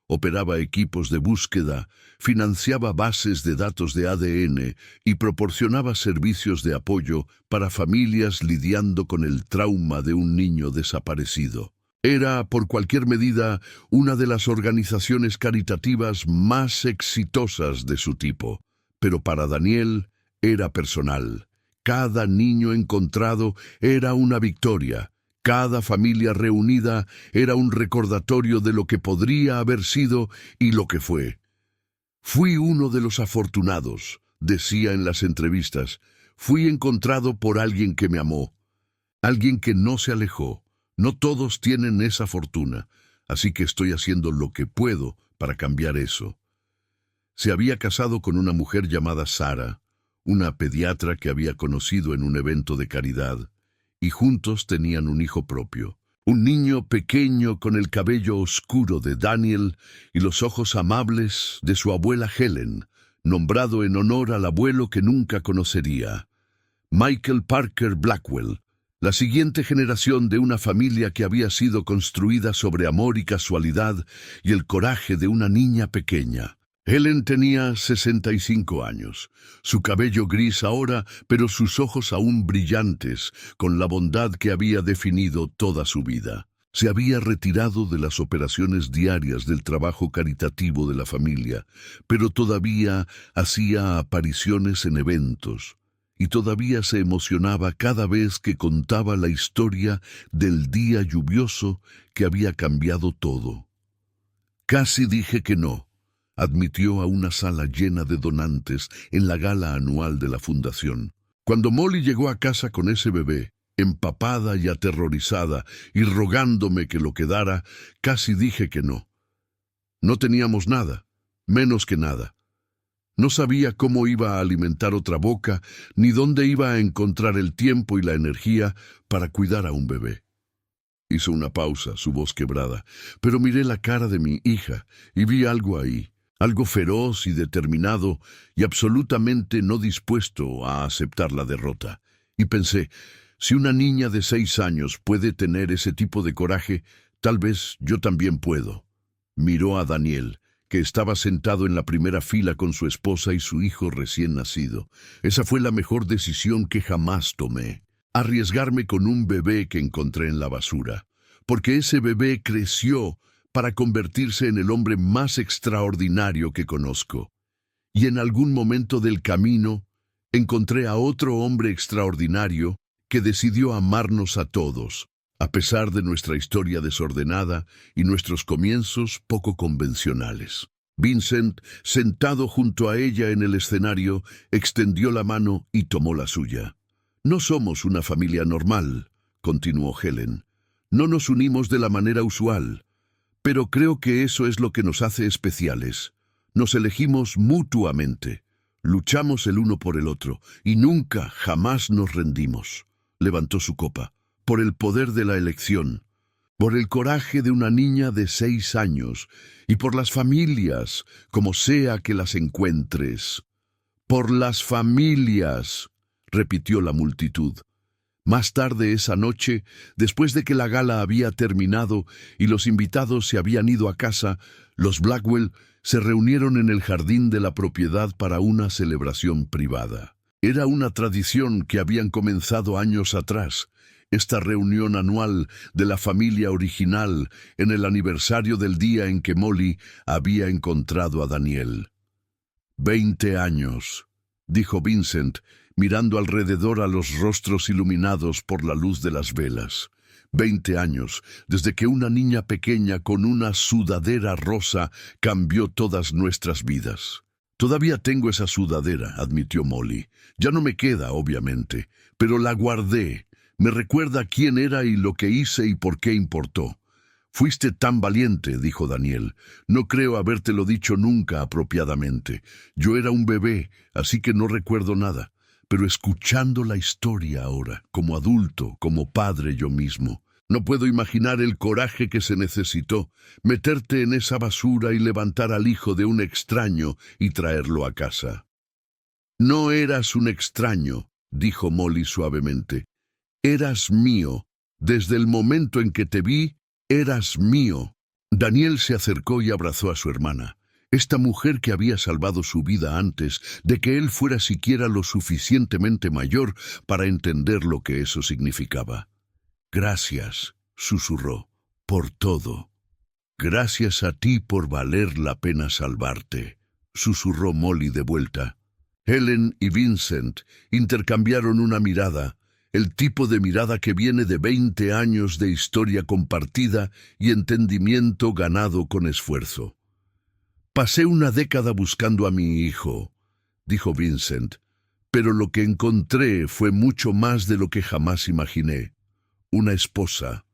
Operaba equipos de búsqueda, financiaba bases de datos de ADN y proporcionaba servicios de apoyo para familias lidiando con el trauma de un niño desaparecido. Era, por cualquier medida, una de las organizaciones caritativas más exitosas de su tipo. Pero para Daniel era personal. Cada niño encontrado era una victoria. Cada familia reunida era un recordatorio de lo que podría haber sido y lo que fue. «Fui uno de los afortunados», decía en las entrevistas. «Fui encontrado por alguien que me amó, alguien que no se alejó. No todos tienen esa fortuna, así que estoy haciendo lo que puedo para cambiar eso». Se había casado con una mujer llamada Sara, una pediatra que había conocido en un evento de caridad, y juntos tenían un hijo propio, un niño pequeño con el cabello oscuro de Daniel y los ojos amables de su abuela Helen, nombrado en honor al abuelo que nunca conocería, Michael Parker Blackwell, la siguiente generación de una familia que había sido construida sobre amor y casualidad y el coraje de una niña pequeña. Helen tenía 65 años, su cabello gris ahora, pero sus ojos aún brillantes, con la bondad que había definido toda su vida. Se había retirado de las operaciones diarias del trabajo caritativo de la familia, pero todavía hacía apariciones en eventos, y todavía se emocionaba cada vez que contaba la historia del día lluvioso que había cambiado todo. «Casi dije que no», admitió a una sala llena de donantes en la gala anual de la fundación. Cuando Molly llegó a casa con ese bebé, empapada y aterrorizada, y rogándome que lo quedara, casi dije que no. No teníamos nada, menos que nada. No sabía cómo iba a alimentar otra boca, ni dónde iba a encontrar el tiempo y la energía para cuidar a un bebé. Hizo una pausa, su voz quebrada. Pero miré la cara de mi hija y vi algo ahí, algo feroz y determinado y absolutamente no dispuesto a aceptar la derrota. Y pensé, si una niña de 6 años puede tener ese tipo de coraje, tal vez yo también puedo. Miró a Daniel, que estaba sentado en la primera fila con su esposa y su hijo recién nacido. Esa fue la mejor decisión que jamás tomé. Arriesgarme con un bebé que encontré en la basura, porque ese bebé creció para convertirse en el hombre más extraordinario que conozco. Y en algún momento del camino, encontré a otro hombre extraordinario que decidió amarnos a todos, a pesar de nuestra historia desordenada y nuestros comienzos poco convencionales. Vincent, sentado junto a ella en el escenario, extendió la mano y tomó la suya. No somos una familia normal, continuó Helen. No nos unimos de la manera usual, pero creo que eso es lo que nos hace especiales. Nos elegimos mutuamente, luchamos el uno por el otro y nunca, jamás nos rendimos. Levantó su copa. Por el poder de la elección, por el coraje de una niña de 6 años y por las familias, como sea que las encuentres. Por las familias, repitió la multitud. Más tarde esa noche, después de que la gala había terminado y los invitados se habían ido a casa, los Blackwell se reunieron en el jardín de la propiedad para una celebración privada. Era una tradición que habían comenzado años atrás, esta reunión anual de la familia original en el aniversario del día en que Molly había encontrado a Daniel. 20 años, dijo Vincent, mirando alrededor a los rostros iluminados por la luz de las velas. 20 años, desde que una niña pequeña con una sudadera rosa cambió todas nuestras vidas. Todavía tengo esa sudadera, admitió Molly. Ya no me queda, obviamente, pero la guardé. Me recuerda quién era y lo que hice y por qué importó. Fuiste tan valiente, dijo Daniel. No creo habértelo dicho nunca apropiadamente. Yo era un bebé, así que no recuerdo nada. Pero escuchando la historia ahora, como adulto, como padre yo mismo, no puedo imaginar el coraje que se necesitó, meterte en esa basura y levantar al hijo de un extraño y traerlo a casa. No eras un extraño, dijo Molly suavemente. Eras mío. Desde el momento en que te vi, eras mío. Daniel se acercó y abrazó a su hermana, esta mujer que había salvado su vida antes de que él fuera siquiera lo suficientemente mayor para entender lo que eso significaba. Gracias, susurró, por todo. Gracias a ti por valer la pena salvarte, susurró Molly de vuelta. Helen y Vincent intercambiaron una mirada, el tipo de mirada que viene de 20 años de historia compartida y entendimiento ganado con esfuerzo. Pasé una década buscando a mi hijo, dijo Vincent, pero lo que encontré fue mucho más de lo que jamás imaginé. Una esposa,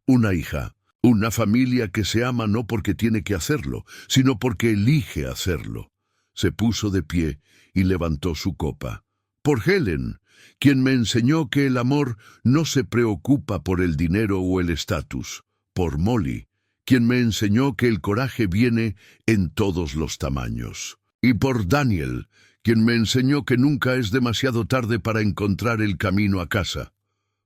una hija, una familia que se ama no porque tiene que hacerlo, sino porque elige hacerlo. Se puso de pie y levantó su copa. Por Helen, quien me enseñó que el amor no se preocupa por el dinero o el estatus. Por Molly, quien me enseñó que el coraje viene en todos los tamaños. Y por Daniel, quien me enseñó que nunca es demasiado tarde para encontrar el camino a casa.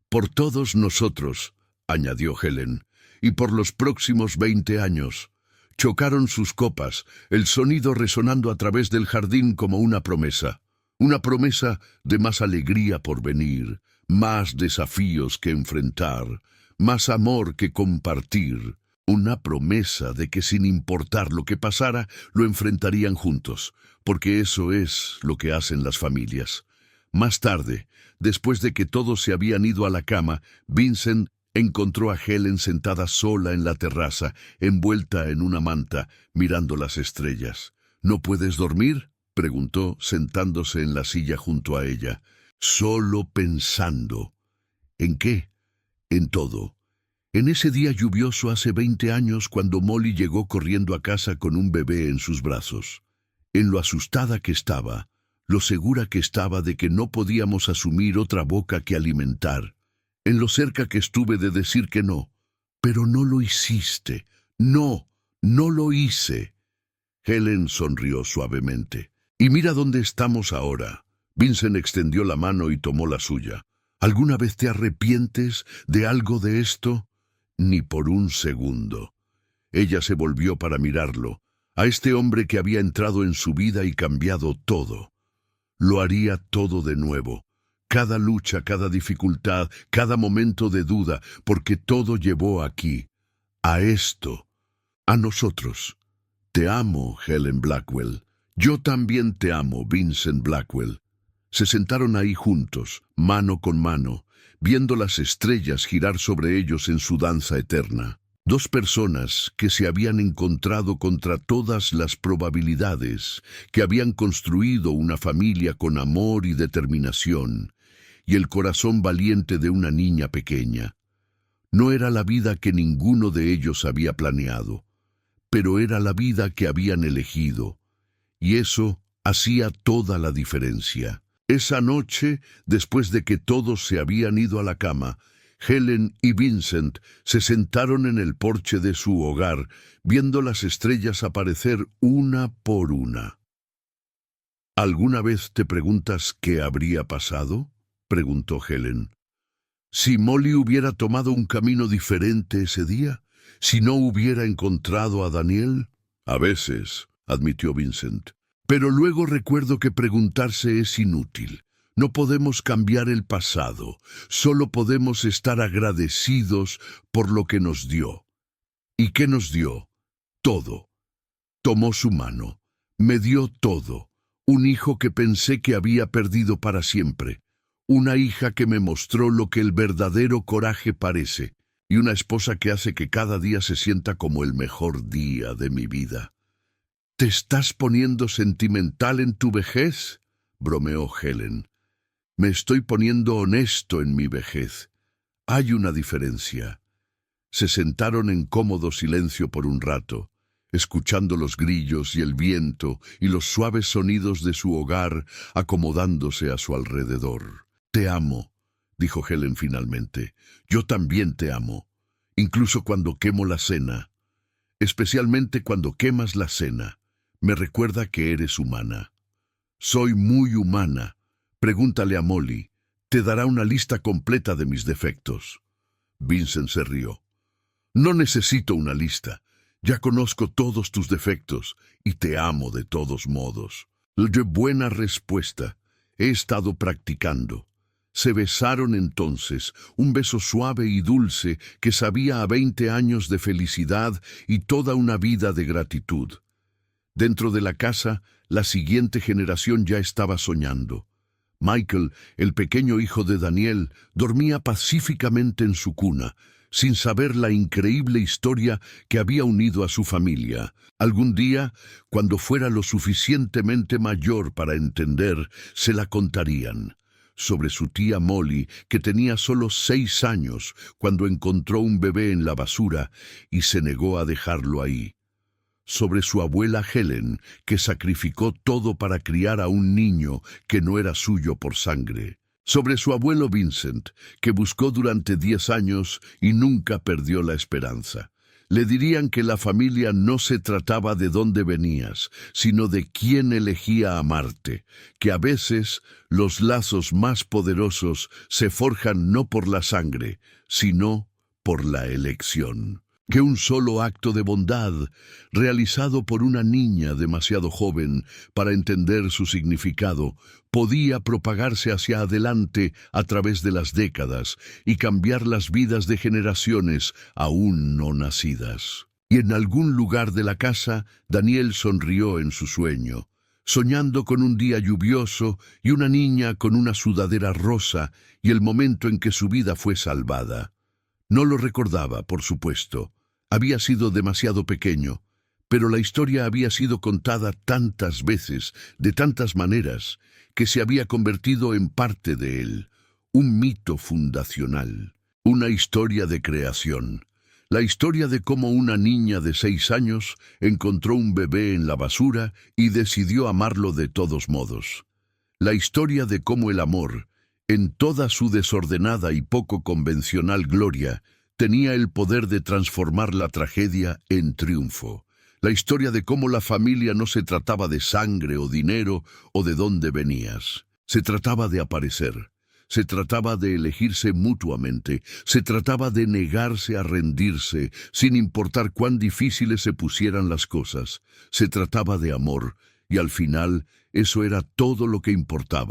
Por todos nosotros, añadió Helen, y por los próximos 20 años. Chocaron sus copas, el sonido resonando a través del jardín como una promesa de más alegría por venir, más desafíos que enfrentar, más amor que compartir, una promesa de que sin importar lo que pasara, lo enfrentarían juntos, porque eso es lo que hacen las familias. Más tarde, después de que todos se habían ido a la cama, Vincent encontró a Helen sentada sola en la terraza, envuelta en una manta, mirando las estrellas. ¿No puedes dormir?, preguntó, sentándose en la silla junto a ella. Solo pensando. ¿En qué? En todo. En ese día lluvioso hace 20 años, cuando Molly llegó corriendo a casa con un bebé en sus brazos. En lo asustada que estaba, lo segura que estaba de que no podíamos asumir otra boca que alimentar. En lo cerca que estuve de decir que no, Pero no lo hiciste. No, no lo hice. Helen sonrió suavemente. Y mira dónde estamos ahora. Vincent extendió la mano y tomó la suya. ¿Alguna vez te arrepientes de algo de esto? Ni por un segundo. Ella se volvió para mirarlo, a este hombre que había entrado en su vida y cambiado todo. Lo haría todo de nuevo. Cada lucha, cada dificultad, cada momento de duda, porque todo llevó aquí, a esto, a nosotros. Te amo, Helen Blackwell. Yo también te amo, Vincent Blackwell. Se sentaron ahí juntos, mano con mano, viendo las estrellas girar sobre ellos en su danza eterna. Dos personas que se habían encontrado contra todas las probabilidades, que habían construido una familia con amor y determinación, y el corazón valiente de una niña pequeña. No era la vida que ninguno de ellos había planeado, pero era la vida que habían elegido, y eso hacía toda la diferencia. Esa noche, después de que todos se habían ido a la cama, Helen y Vincent se sentaron en el porche de su hogar, viendo las estrellas aparecer una por una. ¿Alguna vez te preguntas qué habría pasado?, preguntó Helen. ¿Si Molly hubiera tomado un camino diferente ese día? ¿Si no hubiera encontrado a Daniel? A veces, admitió Vincent. Pero luego recuerdo que preguntarse es inútil. No podemos cambiar el pasado, solo podemos estar agradecidos por lo que nos dio. ¿Y qué nos dio? Todo. Tomó su mano, me dio todo. Un hijo que pensé que había perdido para siempre. Una hija que me mostró lo que el verdadero coraje parece. Y una esposa que hace que cada día se sienta como el mejor día de mi vida. ¿Te estás poniendo sentimental en tu vejez?, bromeó Helen. Me estoy poniendo honesto en mi vejez. Hay una diferencia. Se sentaron en cómodo silencio por un rato, escuchando los grillos y el viento y los suaves sonidos de su hogar acomodándose a su alrededor. Te amo, dijo Helen finalmente. Yo también te amo, incluso cuando quemo la cena. Especialmente cuando quemas la cena. Me recuerda que eres humana. Soy muy humana. Pregúntale a Molly. Te dará una lista completa de mis defectos. Vincent se rió. No necesito una lista. Ya conozco todos tus defectos y te amo de todos modos. De buena respuesta. He estado practicando. Se besaron entonces, un beso suave y dulce que sabía a 20 años de felicidad y toda una vida de gratitud. Dentro de la casa, la siguiente generación ya estaba soñando. Michael, el pequeño hijo de Daniel, dormía pacíficamente en su cuna, sin saber la increíble historia que había unido a su familia. Algún día, cuando fuera lo suficientemente mayor para entender, se la contarían. Sobre su tía Molly, que tenía solo 6 años cuando encontró un bebé en la basura y se negó a dejarlo ahí. Sobre su abuela Helen, que sacrificó todo para criar a un niño que no era suyo por sangre. Sobre su abuelo Vincent, que buscó durante 10 años y nunca perdió la esperanza. Le dirían que la familia no se trataba de dónde venías, sino de quién elegía amarte, que a veces los lazos más poderosos se forjan no por la sangre, sino por la elección. Que un solo acto de bondad, realizado por una niña demasiado joven para entender su significado, podía propagarse hacia adelante a través de las décadas y cambiar las vidas de generaciones aún no nacidas. Y en algún lugar de la casa, Daniel sonrió en su sueño, soñando con un día lluvioso y una niña con una sudadera rosa y el momento en que su vida fue salvada. No lo recordaba, por supuesto. Había sido demasiado pequeño, pero la historia había sido contada tantas veces, de tantas maneras, que se había convertido en parte de él, un mito fundacional, una historia de creación. La historia de cómo una niña de 6 años encontró un bebé en la basura y decidió amarlo de todos modos. La historia de cómo el amor, en toda su desordenada y poco convencional gloria, tenía el poder de transformar la tragedia en triunfo. La historia de cómo la familia no se trataba de sangre o dinero o de dónde venías. Se trataba de aparecer. Se trataba de elegirse mutuamente. Se trataba de negarse a rendirse, sin importar cuán difíciles se pusieran las cosas. Se trataba de amor, y al final eso era todo lo que importaba.